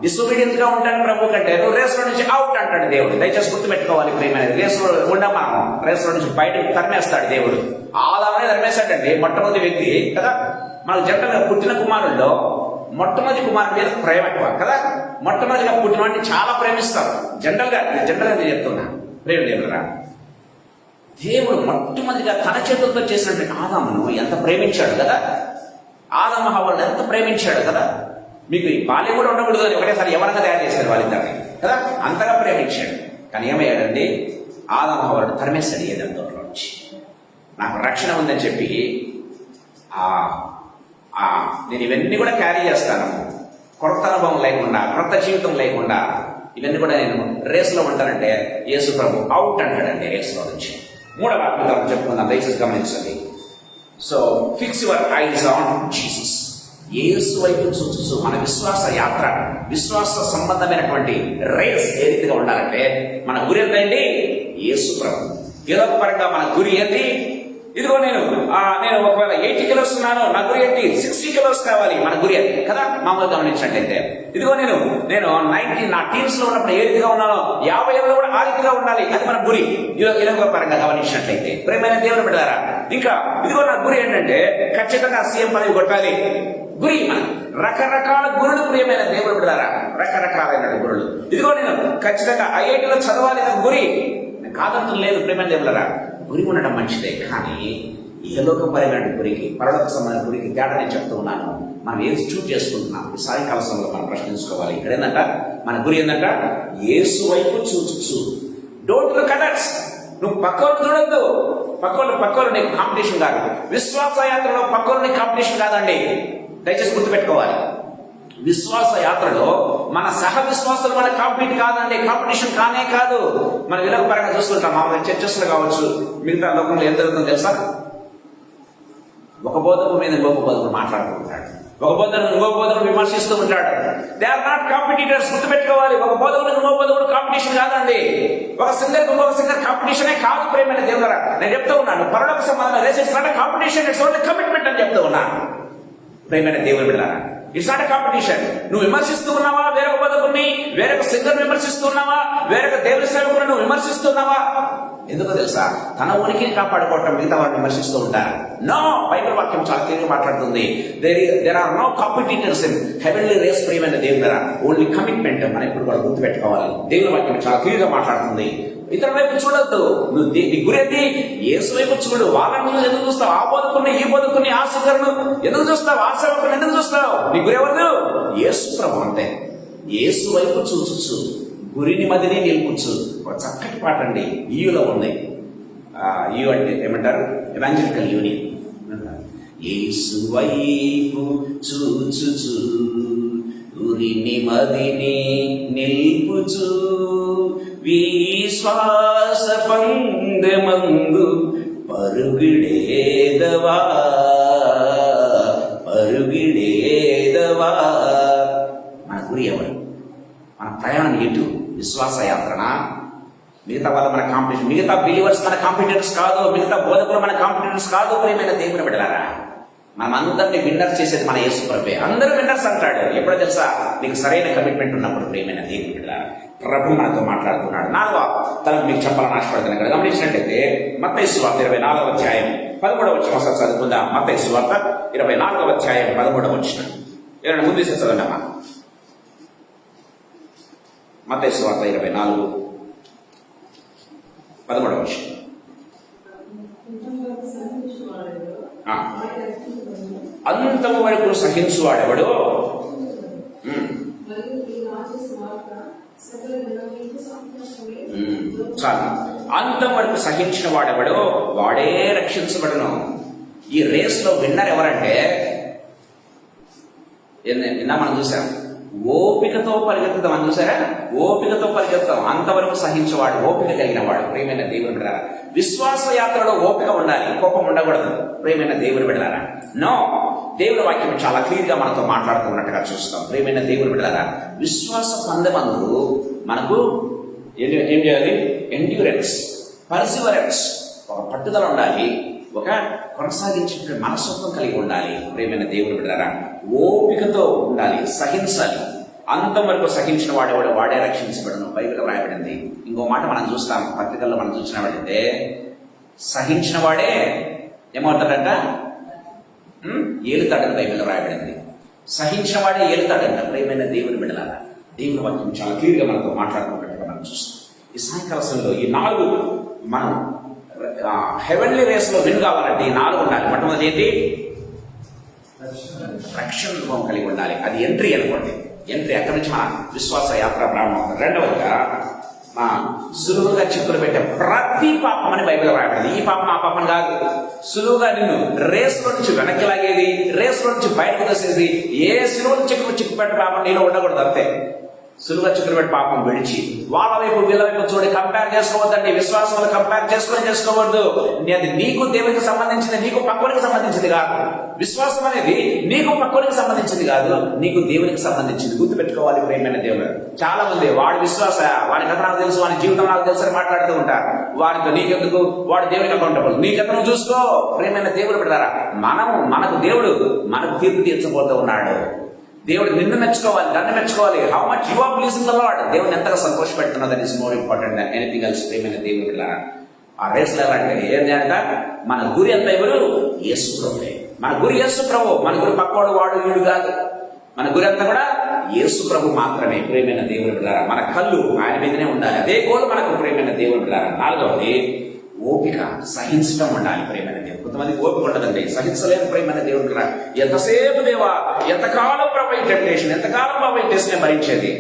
డిసొబీడియన్స్ గా ఉంటాను ప్రభు కంటే, నువ్వు రేసులో నుంచి అవుట్ అంటాడు దేవుడు. దయచేసి గుర్తుపెట్టుకోవాలి ప్రియమైన, రేసులో ఉండం మనం రేసులో నుంచి బయటకు తరిమేస్తాడు దేవుడు. ఆదామునే తరిమేశాడండి, మొట్టమొదటి వ్యక్తి కదా. మనకు జనరల్గా పుట్టిన కుమారుల్లో మొట్టమొదటి కుమారుడి మీద ప్రేమ ఎక్కువ కదా. మొట్టమొదటిగా పుట్టిన వాడిని చాలా ప్రేమిస్తారు. జనరల్గా నేను చెప్తున్నా ప్రేమ దేవుడురా, దేవుడు మొట్టమొదటిగా తన చేతులతో చేసినటువంటి ఆదామును ఎంత ప్రేమించాడు కదా. ఆదాము హవ్వలను ఎంత ప్రేమించాడు కదా. మీకు ఈ బాల్యం కూడా ఉండకూడదు అని ఒకటేసారి ఎవరంగా తయారు చేశారు వాళ్ళిద్దరిని కదా, అంతగా ప్రేమించాడు. కానీ ఏమయ్యాడండి, ఆదాము హవ్వలను తరిమేశాడు ఏదైనా తోటలో నుంచి. నాకు రక్షణ ఉందని చెప్పి నేను ఇవన్నీ కూడా క్యారీ చేస్తాను, కొత్త అనుభవం లేకుండా, కొత్త జీవితం లేకుండా ఇవన్నీ కూడా నేను రేసులో ఉంటానంటే యేసు ప్రభు అవుట్ అంటాడండి రేసులో నుంచి. మూడవ అద్భుతం చెప్పుకుందాం, దయచేసి గమనించండి. So fix your eyes on Jesus. యేసు వైపు చూస్తూ మన విశ్వాస యాత్ర, విశ్వాస సంబంధమైనటువంటి రేస్ ఏ రీతిగా ఉండాలంటే, మన గురి ఎంతండి? యేసు ప్రభు. ఏదో పరంగా మన గురి ఏంటి? ఇదిగో నేను ఒకవేళ 80 కిలోస్ ఉన్నాను, నా గురి ఏంటి? 60 కిలోస్ కావాలి, మన గురి అది కదా. మామూలుగా గమనించినట్లయితే ఇదిగో నేను 19 నా టీమ్స్ లో ఉన్నప్పుడు ఏ రీతిగా ఉన్నానో 50 ఏళ్ళలో కూడా ఆ రీతిగా ఉండాలి, అది మన గురి. ఇలాగ పరంగా గమనించినట్లయితే ప్రేమైన దేవుని బిడ్డలారా, ఇంకా ఇదిగో నా గురి ఏంటంటే ఖచ్చితంగా సీఎం పదవి కొట్టాలి. గురి మన రకరకాల గురులు, ప్రియమైన దేవుని బిడ్డలారా, రకరకాలైన గురులు. ఇదిగో నేను ఖచ్చితంగా IITలో చదవాలి, గురి. కాదంతం లేదు ప్రేమైన దేవులారా, గురి ఉండడం మంచిదే. కానీ ఇహలోకపరమైన గురికి, పరలోక సంబంధమైన గురికి తేడా నేను చెప్తూ ఉన్నాను. మనం ఏది చూజ్ చేసుకుంటున్నాం ఈ సాయంకాల సమయంలో మనం ప్రశ్నించుకోవాలి. ఇక్కడ ఏంటంట, మన గురి ఏంటంట? యేసు వైపు చూచు. Don't look others. నువ్వు పక్కకు చూడొద్దు, పక్కలు నీకు కాంపిటీషన్ కాదు. విశ్వాస యాత్రలో పక్కలు నీకు కాంపిటీషన్ కాదండి. దయచేసి గుర్తుపెట్టుకోవాలి. విశ్వాస యాత్రలో మన సహ విశ్వాసాలు మన కాంపిటీషన్ కానే కాదు. మనం విలువ పరంగా చూస్తుంటాం. మామూలుగా చర్చస్లో కావచ్చు, మిగతా లోకంలో ఎంత జరుగుతుందో తెలుసా? ఒక బోధకు మీద ఇంకొక బోధకుడు మాట్లాడుతూ ఉంటాడు, ఒక బోధకుడు ఇంకొక బోధకుడు విమర్శిస్తూ ఉంటాడు. They are not competitors. గుర్తుపెట్టుకోవాలి. ఒక బోధకుడు ఇంకొక బోధకుడు కాంపిటీషన్ కాదండి. ఒక సింగర్ ఇంకొక సింగర్ కాంపిటీషనే కాదు. ప్రేమైన దేవుడా, నేను చెప్తూ ఉన్నాను, పరలోక సంబంధం races not competition, it's only commitment అని చెప్తూ ఉన్నాను. ప్రేమైన దేవుని బిడ్డలారా, ఇట్స్ నాట్ కాంపిటీషన్. నువ్వు విమర్శిస్తూ ఉన్నావా వేరొక బతుకుని, వేరొక సింగర్ విమర్శిస్తున్నావా, వేరొక దేవుని సేవకులను నువ్వు విమర్శిస్తున్నావా? ఎందుకో తెలుసా? తన ఉనికిని కాపాడుకోవటం మిగతా వారిని విమర్శిస్తూ ఉంటారు. నో, బైబిల్ వాక్యం చాలా క్లియర్గా మాట్లాడుతుంది. There are no competitors in heavenly race. ప్రియమైన దేవుని ద్వారా ఓన్లీ కమిట్మెంట్. మనం ఇప్పుడు కూడా గుర్తుపెట్టుకోవాలి. దేవుని వాక్యం చాలా క్లియర్గా మాట్లాడుతుంది. ఇతర వైపు చూడొద్దు. నువ్వు నీ గురేది యేసు వైపు చూడు. వాళ్ళని నువ్వు ఎందుకు చూస్తావు? ఆ బతుకుని, ఈ బతుకుని, ఆ సిగర్ను ఎందుకు చూస్తావు? ఆ సేవకుని ఎందుకు చూస్తావు? నీ గురెవరు? యేసు ప్రభు. అంతే. యేసు వైపు చూచు, గురిని మదిని నిలుపుచ్చు. ఒక చక్కటి పాట అండి, ఈయులో ఉంది. ఈయు అంటే ఏమంటారు? Evangelical union. యేసు వైపు చూచు, గురిని మదిని నిలుపుచు, విశ్వాస పందెమందు పరుగిడేదవా. మన గురి ఎవరు? మన ప్రయాణం ఎటు? విశ్వాస యాత్రనా? మిగతా వాళ్ళ మన కాంపిటీషన్, మిగతా బిలీవర్స్ మన కాంపిటీటర్స్ కాదు, మిగతా బోధకులు మన కాంపిటీటర్స్ కాదు. ప్రియమైన దేవుని బిడ్డలారా, మనం అందరినీ విన్నర్స్ చేసేది మన యేసు ప్రభువే. అందరూ విన్నర్స్ అంటాడు. ఎప్పుడో తెలుసా? నీకు సరైన కమిట్మెంట్ ఉన్నప్పుడు. ప్రియమైన దేవుని బిడ్డలారా, ప్రభు మనతో మాట్లాడుతున్నాడు. 4వ తలకు మీకు చెప్పాలని ఆశపడుతున్నాను. ఇక్కడ గమనించినట్లయితే మత్తయి సువార్త 24వ అధ్యాయం 13వ వచనం ఒకసారి చదువుకుందాం. మత్తయి సువార్త 24వ అధ్యాయం 13వ వచనం. ఏదైనా ముందు చదవండమ్మా. మత్తయి సువార్త 24:13 వచనం. అంతము వరకు సహించువాడెవడో. చాలు. అంతం వరకు సహించిన వాడెవడో వాడే రక్షించబడను. ఈ రేస్ లో విన్నర్ ఎవరంటే, నిన్న మనం చూసాం, ఓపికతో పరిగెత్తుతాం అని చూసారా? ఓపికతో పరిగెత్తాం. అంతవరకు సహించేవాడు, ఓపిక కలిగిన వాడు. ప్రియమైన దేవుని బిడ్డలారా, విశ్వాస యాత్రలో ఓపిక ఉండాలి, కోపం ఉండకూడదు. ప్రియమైన దేవుని బిడ్డలారా, నో, దేవుని వాక్యం చాలా క్లియర్ గా మనతో మాట్లాడుతున్నట్టుగా చూస్తాం. ప్రియమైన దేవుని బిడ్డలారా, విశ్వాస పందెమందు మనకు ఏం చేయాలి? ఎండ్యూరెన్స్, పర్సివరెన్స్, ఒక పట్టుదల ఉండాలి, ఒక కొనసాగించే మనస్తత్వం కలిగి ఉండాలి. ప్రియమైన దేవుని బిడ్డలారా, ఓపికతో ఉండాలి, సహించాలి. అంతం వరకు సహించిన వాడేవాడు వాడే రక్షించబడను. బైబిల్ రాయబడింది. ఇంకో మాట మనం చూస్తాం, పత్రికల్లో మనం చూసినట్లయితే, సహించిన వాడే ఏమవుతాడంట? ఏలుతాడని బైబిల్లో రాయబడింది. సహించిన వాడే ఏలుతాడంట. ప్రియమైన దేవుని బిడ్డలారా, దేవుని వాక్యం చాలా క్లియర్గా మనతో మాట్లాడుతున్నట్టుగా మనం చూస్తాం. ఈ సాయంకాల సమయంలో ఈ 4 మనం హెవెన్లీ రేస్ లో విన్ కావాలంటే ఈ 4 ఉండాలి. మొట్టమొదటి ఏంటి? రక్షణ అనుభవం కలిగి ఉండాలి. అది ఎంట్రీ అనుకోండి. ఎంట్రీ అక్కడి నుంచి మన విశ్వాస యాత్ర ప్రారంభమవుతుంది. రెండవదిగా సులువుగా చిక్కులు పెట్టే ప్రతి పాపం అని బైబిల్ రాయబడింది. ఈ పాపం ఆ పాపం కాదు. సులువుగా నిన్ను రేస్ లో నుంచి వెనక్కి లాగేది, రేస్ లో నుంచి బయటకు తీసేది, ఏ సులువులు చిక్కు పెట్టే పాపం నీలో ఉండకూడదు. అంతే. సులువుగా చిక్కులు పెట్టి పాపం విడిచి వాళ్ళ వైపు వీళ్ళ వైపు చూడి కంపేర్ చేసుకోవద్దండి. విశ్వాసంలో కంపేర్ చేసుకోవద్దు. అది నీకు దేవునికి సంబంధించింది, నీకు పక్కోనికి సంబంధించింది కాదు. విశ్వాసం అనేది నీకు పక్కోనికి సంబంధించింది కాదు, నీకు దేవునికి సంబంధించింది. గుర్తుపెట్టుకోవాలి ప్రియమైన దేవుడు. చాలా మంది వాడి విశ్వాస, వాడి కథ నాకు తెలుసు, వాడి జీవితం నాకు తెలుసు అని మాట్లాడుతూ ఉంటారు. వాడితో నీకెందుకు, వాడు దేవునికి అకౌంటబుల్, నీ కథ నువ్వు చూసుకో. ప్రియమైన దేవుడు పెడతారా, మనకు దేవుడు మనకు తీర్పు తీర్చబోతూ ఉన్నాడు. దేవుడు నిన్ను మెచ్చుకోవాలి, నన్ను మెచ్చుకోవాలి. How much you are pleasing the Lord. దేవుని ఎంతగా సంతోషపెడుతున్నది, that is more important than anything else. ప్రియమైన దేవుని బిడ్డలారా, ఆ రేస్ లో అంటే ఏంటి అంట? మన గురి అంతా ఎవరు? యేసు ప్రభువే. మన గురి యేసు ప్రభు. మన గురి పక్కోడు వాడు వీడు కాదు. మన గురి అంతా కూడా యేసు ప్రభు మాత్రమే. ప్రియమైన దేవుని బిడ్డలారా, మన కళ్ళు ఆయన మీదనే ఉండాలి. అదే గోల్ మనకు. ప్రియమైన దేవుని బిడ్డలారా, 4వది ఓపిక, సహించడం ఉండాలి. ప్రియమైన దేవుడు. కొంతమంది ఓపిక ఉండదండి, సహించలేదు. ప్రియమైన దేవుడు కదా, ఎంతసేపు దేవా, ఎంతకాలం ప్రభు టెంప్టేషన్, ఎంతకాలం ప్రభు టెస్ట్ భరించేది.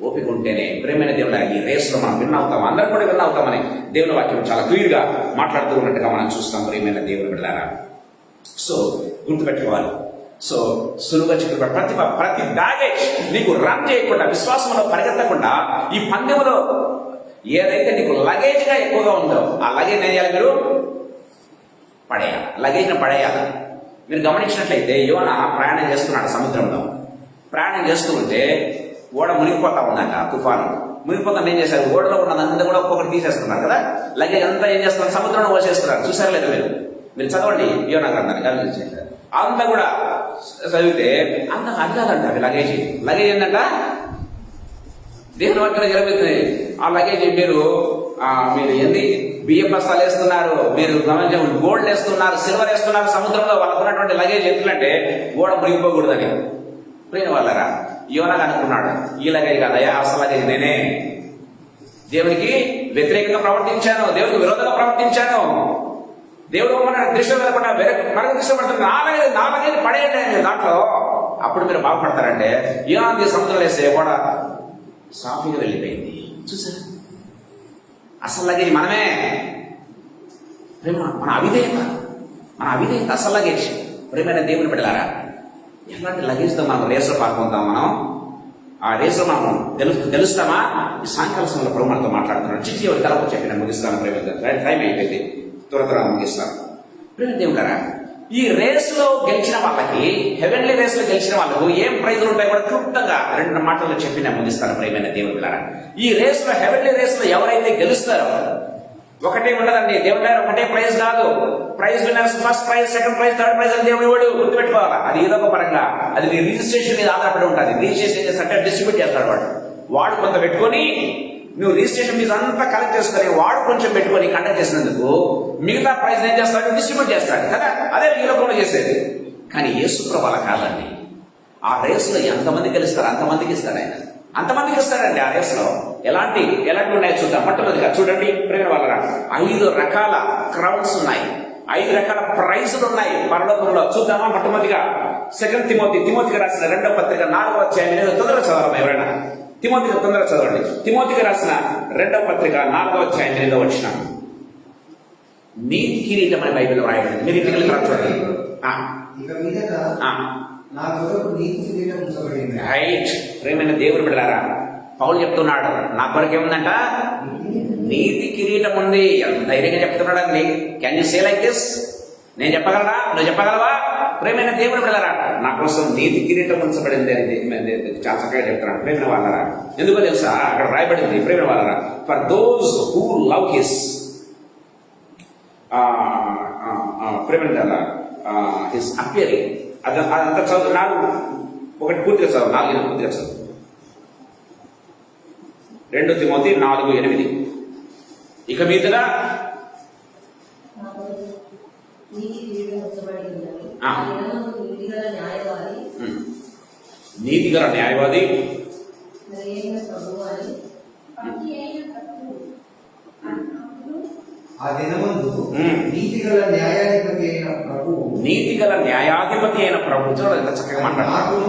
ఓపిక ఉంటేనే ప్రేమైన దేవుడు ఈ రేసులో మనం విన్ అవుతాం, అందరం కూడా విన్ అవుతామని దేవుని వాక్యం చాలా క్లియర్ గా మాట్లాడుతూ ఉన్నట్టుగా మనం చూస్తాం ప్రేమైన దేవుని బిడ్డలారా. సో గుర్తుపెట్టుకోవాలి. సో సులువుగా చిక్కులు ప్రతి బ్యాగేజ్ నీకు రన్ చేయకుండా, విశ్వాసంలో పరిగెత్తకుండా, ఈ పందెంలో ఏదైతే నీకు లగేజ్ గా ఎక్కువగా ఉందో ఆ లగేజ్ ఏం చేయాలి, మీరు పడేయాలి, లగేజ్ ని పడేయాలి. మీరు గమనించినట్లయితే యోనా ప్రయాణం చేస్తున్నాడు సముద్రంలో. ప్రయాణం చేస్తూ ఉంటే ఓడ మునిగిపోతా ఉందట, తుఫాను మునిగిపోతా ఏం చేశారు, ఓడలో ఉన్నదంతా కూడా ఒక్కొక్కటి తీసేస్తున్నారు కదా, లగేజ్ అంతా ఏం చేస్తున్నారు, సముద్రంలో పోసేస్తున్నారు. చూసారు లేదు మీరు చదవండి యోనా గ్రంథాన్ని గమనించండి. అంతా కూడా చదివితే అంత అది కాదంట లగేజ్ ఏంటంట, దేవుని వాక్యం జరుగుతుంది. ఆ లగేజ్ మీరు ఏంది బియ్యం బస్తాలు వేస్తున్నారు, మీరు గమనించండి, గోల్డ్ వేస్తున్నారు, సిల్వర్ వేస్తున్నారు సముద్రంలో. వాళ్ళకు ఉన్నటువంటి లగేజ్ ఎట్లంటే ఓడ మునిగిపోకూడదని. పోయిన వాళ్ళరా యోనా అనుకున్నాడు, ఈ లగేజ్ కాదయా, అసలు లగేజ్ నేనే. దేవునికి వ్యతిరేకంగా ప్రవర్తించాను, దేవునికి విరోధంగా ప్రవర్తించాను. దేవుడు మన దృష్టి వెళ్ళకుండా మరొక దృష్టి పడుతుంది, నా లగేజ్ పడేయండి దాంట్లో, అప్పుడు మీరు బాగుపడతారంటే యోనా సముద్రం వేస్తే కూడా సాఫీగా వెళ్ళిపోయింది. చూసారు, అసలు లగేజ్ మనమే. మన అవిధేయత అసలు లగేజ్. ప్రేమైన దేవుని బిడ్డలారా, ఎలాంటి లగేజ్తో మనం రేసులో పాల్గొంటాం, మనం ఆ రేసులో మనం తెలుస్తామా? ఈ సాయంకాల సమయంలో ప్రభు మనతో మాట్లాడుతున్నాడు. చిచ్చి ఎవరి తలపు చెప్పిన ముగిస్తాను, టైం అయిపోయింది, త్వర ముగిస్తాను. ప్రేమ దేవుడారా, ఈ రేసులో గెలిచిన వాళ్ళకి, హెవెన్లీ రేసులో గెలిచిన వాళ్ళకు ఏం ప్రైజులు ఉంటాయి కూడా క్లుప్తంగా 2 మాటల్లో చెప్పి నేను ముగిస్తాను. ప్రేమైన దేవుని బిడ్డలారా, ఈ రేసులో హెవెన్లీ రేసులో ఎవరైతే గెలుస్తారో ఒకటే ఉండదండి దేవుని దగ్గర, ఒకటే ప్రైజ్ కాదు. Prize winners first prize, second prize, third prize అని దేవుని వాడు గుర్తుపెట్టుకోవాలా. అది ఏదో ఒక పరంగా అది నీ రిజిస్ట్రేషన్ మీద ఆధారపడి ఉంటుంది. రిజిస్ట్రేషన్ చేస్తే డిస్ట్రిబ్యూట్ చేస్తాడు వాడు కొంత పెట్టుకొని, నువ్వు రిజిస్ట్రేషన్ ఫీజు అంతా కలెక్ట్ చేసుకొని వాడు కొంచెం పెట్టుకొని కండక్ట్ చేసినందుకు మిగతా ప్రైజ్ ఏం చేస్తాడు, డిస్ట్రిబ్యూట్ చేస్తాడు కదా. అదే ఈ లోకంలో చేసేది. కానీ యేసు ప్రభువు అలా కాదండి. ఆ రేసులో ఎంతమంది గెలుస్తారు అంతమందికి ఇస్తాడు ఆయన, అంతమందికి ఇస్తాడండి. ఆ రేసులో ఎలాంటి ఉన్నాయో చూద్దాం. మొట్టమొదటిగా చూడండి ప్రేమ వాళ్ళ 5 రకాల క్రౌడ్స్ ఉన్నాయి, 5 రకాల ప్రైజులు ఉన్నాయి పరలోకంలో. చూద్దామా? మొట్టమొదటిగా 2 తిమోతికి రాసిన 2వ పత్రిక 4వ అధ్యాయం. తొందరగా చదవాలి ఎవరైనా, తిమోతికి తొందరగా చదవండి. తిమోతికి రాసిన 2వ పత్రిక 4వ అధ్యాయం 8వ వచనం. నీతి కిరీటం అని బైబిల్ రాయబడింది. మీరు ఇంటికి వెళ్ళి చూడండి. రైట్. ప్రేమైన దేవుని బిడ్డలారా, పౌలు చెప్తున్నాడు, నా కొరకు ఏముందంట, నీతి కిరీటం ఉంది. ఎంత ధైర్యంగా చెప్తున్నాడు అండి. Can you say like this? నేను చెప్పగలరా? నువ్వు చెప్పగలవా? ప్రేమైన దేవుని బిడ్డలారా, నా కోసం నీతి కిరీటం ఉంచబడింది అని చాలా చక్కగా చెప్తున్నాడు. ప్రేమైన వాళ్ళరా, ఎందుకో తెలుసా? అక్కడ రాయబడింది, ప్రేమైన వాళ్ళరా, for those who love his, ప్రేమైన హిస్ అపియరింగ్. అదంతా చదువు. 1 పూర్తిగా చదువు, 4 పూర్తిగా చదువు. 2 తిమోతి 4:8. ఇక మీదుగా నీతిగల న్యాయవాది నీతిగల న్యాయాధిపతి అయిన ప్రభు చూడండి చక్కగా మాట్లాడు.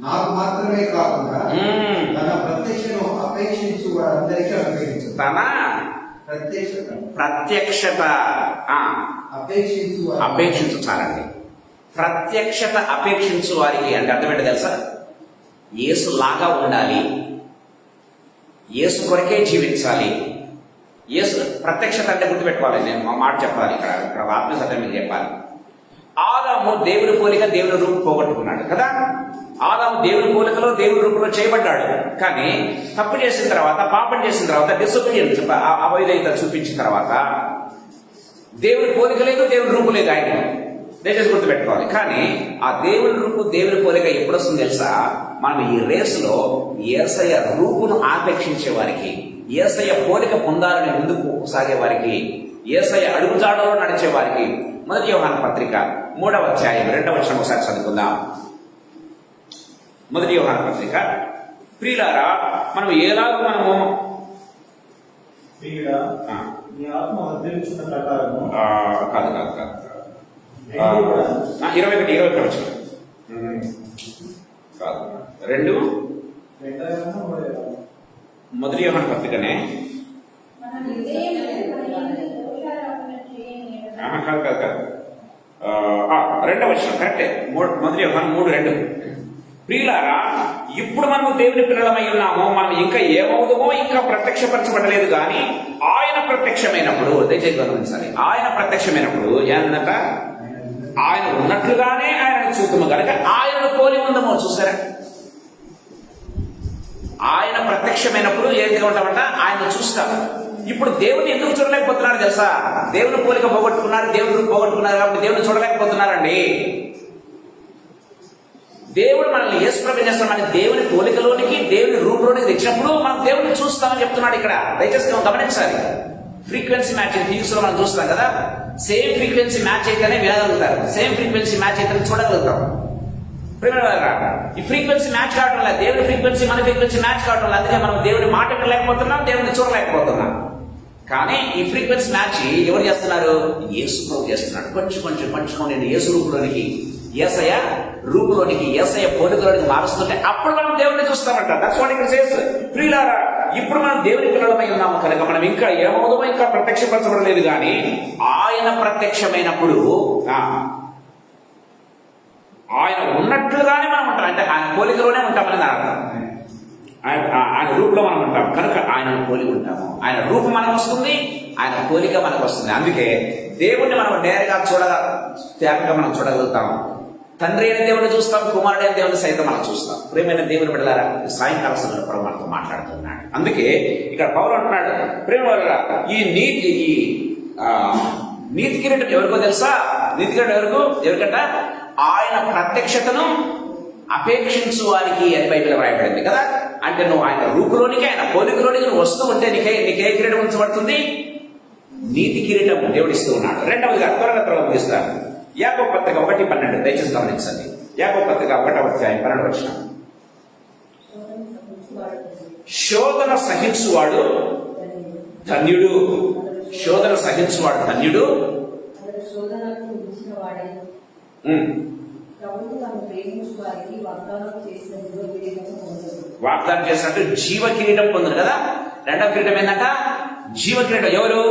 నాకు మాత్రమే కాకుండా తన ప్రత్యక్షను అపేక్షించు వారందరికీ అనుగ్రహించు. తన ప్రత్యక్షత అపేక్షించు చాలండి. ప్రత్యక్షత అపేక్షించు వారికి అంటే అర్థం ఏంటో తెలుసా? యేసు లాగా ఉండాలి, యేసు కొరకే జీవించాలి. యేసు ప్రత్యక్షత అంటే గుర్తుపెట్టుకోవాలి. నేను మా మాట చెప్పాలి, ఇక్కడ ఆత్మసత్యం మీకు చెప్పాలి. ఆదాము దేవుని పోలిక దేవుని రూపు పోగొట్టుకున్నాడు కదా. ఆదాము దేవుని పోలికలో దేవుని రూపంలో చేయబడ్డాడు. కానీ తప్పు చేసిన తర్వాత, పాపం చేసిన తర్వాత, డిసొబీడియన్స్ అవిధేయత చూపించిన తర్వాత దేవుని పోలిక లేదు, దేవుని రూపు లేదు ఆయన. దయచేసి గుర్తుపెట్టుకోవాలి. కానీ ఆ దేవుని రూపు, దేవుని పోలిక ఎప్పుడు వస్తుంది తెలుసా? మనం ఈ రేసులో యేసయ్య రూపును ఆపేక్షించే వారికి, యేసయ్య పోలిక పొందాలని ముందుకు సాగే వారికి, యేసయ్య అడుగుజాడలో నడిచే వారికి. 1 యోహాను పత్రిక 3వ అధ్యాయం 2వ వచనం ఒకసారి చదువుకుందాం. 1 యోహాను పత్రిక. ప్రియులారా, మనం ఎలాగో మనము కాదు 21 వచనం కాదు 2 మొదటి యోహాను పత్రికనే కాదు. రెండవ వచనం కరెక్టే. మొదటి యోహాను 3:2. ప్రియులారా, ఇప్పుడు మనము దేవుని పిల్లలమై ఉన్నాము, మనం ఇంకా ఏమవుదామో ఇంకా ప్రత్యక్షపరచబడలేదు, కానీ ఆయన ప్రత్యక్షమైనప్పుడు, దయచేసి గమనించాలి, ఆయన ప్రత్యక్షమైనప్పుడు ఏంటంట, ఆయన ఉన్నట్లుగానే ఆయన చూద్దాము కనుక ఆయనను పోలి ఉందమో. చూసారా, ఆయన ప్రత్యక్షమైనప్పుడు ఏదిగా ఉంటామంట, ఆయన చూస్తాం. ఇప్పుడు దేవుని ఎందుకు చూడలేకపోతున్నారు తెలుసా? దేవుని పోలిక పోగొట్టుకున్నారు, దేవుని పోగొట్టుకున్నారు కాబట్టి దేవుని చూడలేకపోతున్నారండి. దేవుడు మనల్ని యేసుప్రభు చేస్తామని దేవుని పోలికలోనికి, దేవుని రూపంలోనికి తెచ్చినప్పుడు మనం దేవుడిని చూస్తామని చెప్తున్నాడు ఇక్కడ. దయచేసి గమనించాలి. ఫ్రీక్వెన్సీ మ్యాచ్ ఫిజిక్స్ లో మనం చూస్తాం కదా, సేమ్ ఫ్రీక్వెన్సీ మ్యాచ్ అయితేనే వినగలుగుతారు, సేమ్ ఫ్రీక్వెన్సీ మ్యాచ్ అయితేనే చూడగలుగుతాం. ఈ ఫ్రీక్వెన్సీ మ్యాచ్ కావడం లేదు, దేవుని ఫ్రీక్వెన్సీ మన ఫ్రీక్వెన్సీ మ్యాచ్ కావడం లేదు. అందుకే మనం దేవుని మాట వినలేకపోతున్నాం, దేవుని చూడలేకపోతున్నాం. కానీ ఈ ఫ్రీక్వెన్సీ మ్యాచ్ ఎవరు చేస్తున్నారు? యేసు ప్రభు చేస్తున్నాడు. కొంచెం నేను యేసు రూపులోనికి, యేసయ్య రూపులోనికి, యేసయ్య పోలికలోనికి మారుస్తుంటే అప్పుడు మనం దేవుడిని చూస్తామంట. దట్స్ వాట్ ఇక్కడ సేస్. ప్రియులారా, ఇప్పుడు మనం దేవుని పిల్లలమై ఉన్నాము కనుక మనం ఇంకా ఏమవుదామో ఇంకా ప్రత్యక్షపరచబడలేదు, కానీ ఆయన ప్రత్యక్షమైనప్పుడు ఆయన ఉన్నట్లుగానే మనం ఉంటాం. అంటే ఆయన పోలికలోనే ఉంటామని అర్థం. ఆయన రూపంలో మనం ఉంటాం కనుక ఆయన పోలి ఉంటాము. ఆయన రూపం మనకు వస్తుంది, ఆయన పోలిక మనకు వస్తుంది. అందుకే దేవుణ్ణి మనం నేరుగా తేటగా మనం చూడగలుగుతాం. తండ్రి అయిన దేవుని చూస్తాం, కుమారుడైన దేవుని సైతం మనం చూస్తాం. ప్రేమైన దేవుని బిడ్డలారా, సాయంకాల సమయంలో ప్రభు మనతో మాట్లాడుతున్నాడు. అందుకే ఇక్కడ పౌలు అంటున్నాడు, ప్రేమ ఈ నీతి కిరీటం ఎవరికో తెలుసా? నీతి కిరీటం ఎవరికంట? ఆయన ప్రత్యక్షతను అపేక్షించు వారికి అని బైబిల్ వ్రాయబడింది కదా. అంటే నువ్వు ఆయన రూపులోనికి, ఆయన పోలికలోనికి నువ్వు వస్తూ ఉంటే నీకే కిరీటం ఉంచబడుతుంది? నీతి కిరీటం దేవుడిస్తూ ఉన్నాడు. రెండవదిగా త్వరగా ముగిస్తాను. యాకోబు పత్రిక 1:12 దయచేసి గమనించండి. యాకోబు పత్రిక 1:12 శోధన సహించువాడు ధన్యుడు. శోధన సహించువాడు ధన్యుడు. వాగ్దానం చేసినట్టు జీవ కిరీటం పొందును కదా. రెండవ కిరీటం ఏంటంట? జీవ కిరీటం. ఎవరు?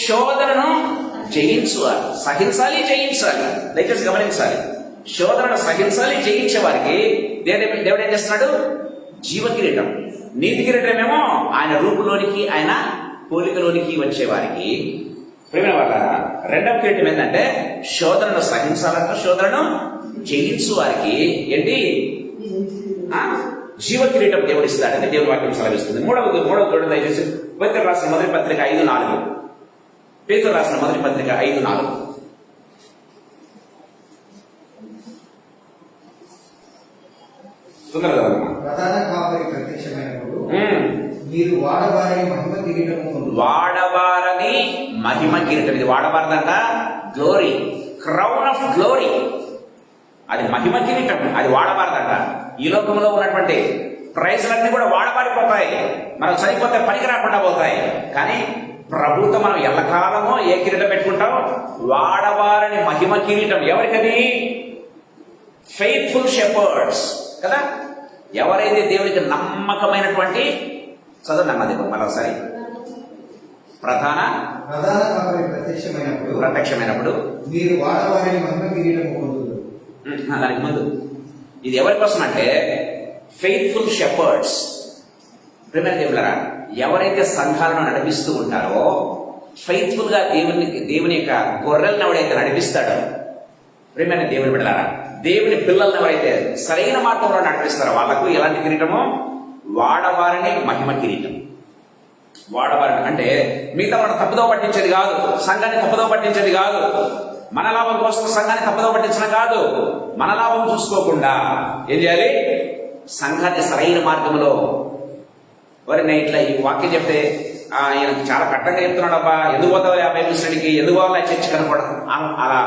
శోధనను జయించువారు. సహించాలి, జయించాలి. దయచేసి గమనించాలి. శోధనను సహించాలి, జయించే వారికి దేవుడు ఏం చేస్తున్నాడు? జీవ కిరీటం. నీతి కిరీటం ఏమో ఆయన రూపులోనికి, ఆయన పోలికలోనికి వచ్చే వారికి. ప్రేమ వాళ్ళ రెండవ కిరీటం ఏంటంటే శోధనను సహించాలంట, శోధనను జయించు వారికి ఏంటి? జీవ కిరీటం దేవుడు ఇస్తాడని దేవుడి వాక్యం సెలవిస్తుంది. మూడవది చూడండి దయచేసి. పేతురు రాసిన మొదటి పత్రిక 5:4. పేతురు రాసిన మొదటి పత్రిక 5:4. ప్రధాన కాపరి ప్రత్యక్షమైనప్పుడు మీరు వాడవారని మహిమ కిరీటం పొందుదురు. వాడవారని మహిమ కిరీటం. ఇది వాడబారదంట, గ్లోరీ, క్రౌన్ ఆఫ్ గ్లోరీ. అది మహిమ కిరీటం, అది వాడబారదంట. ఈ లోకంలో ఉన్నటువంటి ప్రైజ్లన్నీ కూడా వాడబారిపోతాయి, మనం చనిపోతే పనికి రాకుండా పోతాయి. కానీ ప్రభుత్వం మనం ఎల్లకాలమో ఏ కిరీటం పెట్టుకుంటాం? వాడబారని మహిమ కిరీటం. ఎవరికది? ఫెయిత్ఫుల్ షెపర్డ్స్ కదా. ఎవరైతే దేవునికి నమ్మకమైనటువంటి, చదవండి అన్నది మరోసారి. ప్రధాన కాపరి ప్రత్యక్షమైనప్పుడు మీరు వాడవారని మహిమ కిరీటం పొందుదురు. దానికి ముందు ఇది ఎవరి కోసం అంటే ఫెయిత్ఫుల్ షెపర్డ్స్. ప్రేమ దేవులరా, ఎవరైతే సంఘాలను నడిపిస్తూ ఉంటారో, ఫెయిత్ఫుల్ గా దేవుని యొక్క గొర్రెలను ఎవడైతే నడిపిస్తాడో, ప్రేమైన దేవుని బిడ్డలారా, దేవుని పిల్లలను ఎవరైతే సరైన మార్గంలో నడిపిస్తారో వాళ్ళకు ఎలాంటి కిరీటమో? వాడవారిని మహిమ కిరీటం. వాడవారిని అంటే మిగతా మనం తప్పుదో పట్టించేది కాదు, సంఘాన్ని తప్పుదో పట్టించేది కాదు, మన లాభం కోసం సంఘాన్ని తప్పుదో పట్టించడం కాదు. మన లాభం చూసుకోకుండా ఏం చేయాలి? సంఘాన్ని సరైన మార్గంలో. ఎవరైనా ఇట్లా ఈ వాక్యం చెప్తే ఈయన చాలా కట్టంగా చెప్తున్నాడు, అబ్బా ఎందుకు పోతావు ఆ బైబిల్ స్టడీకి, ఎందుకు పోవాలి చర్చి కనుకోవడం, అలా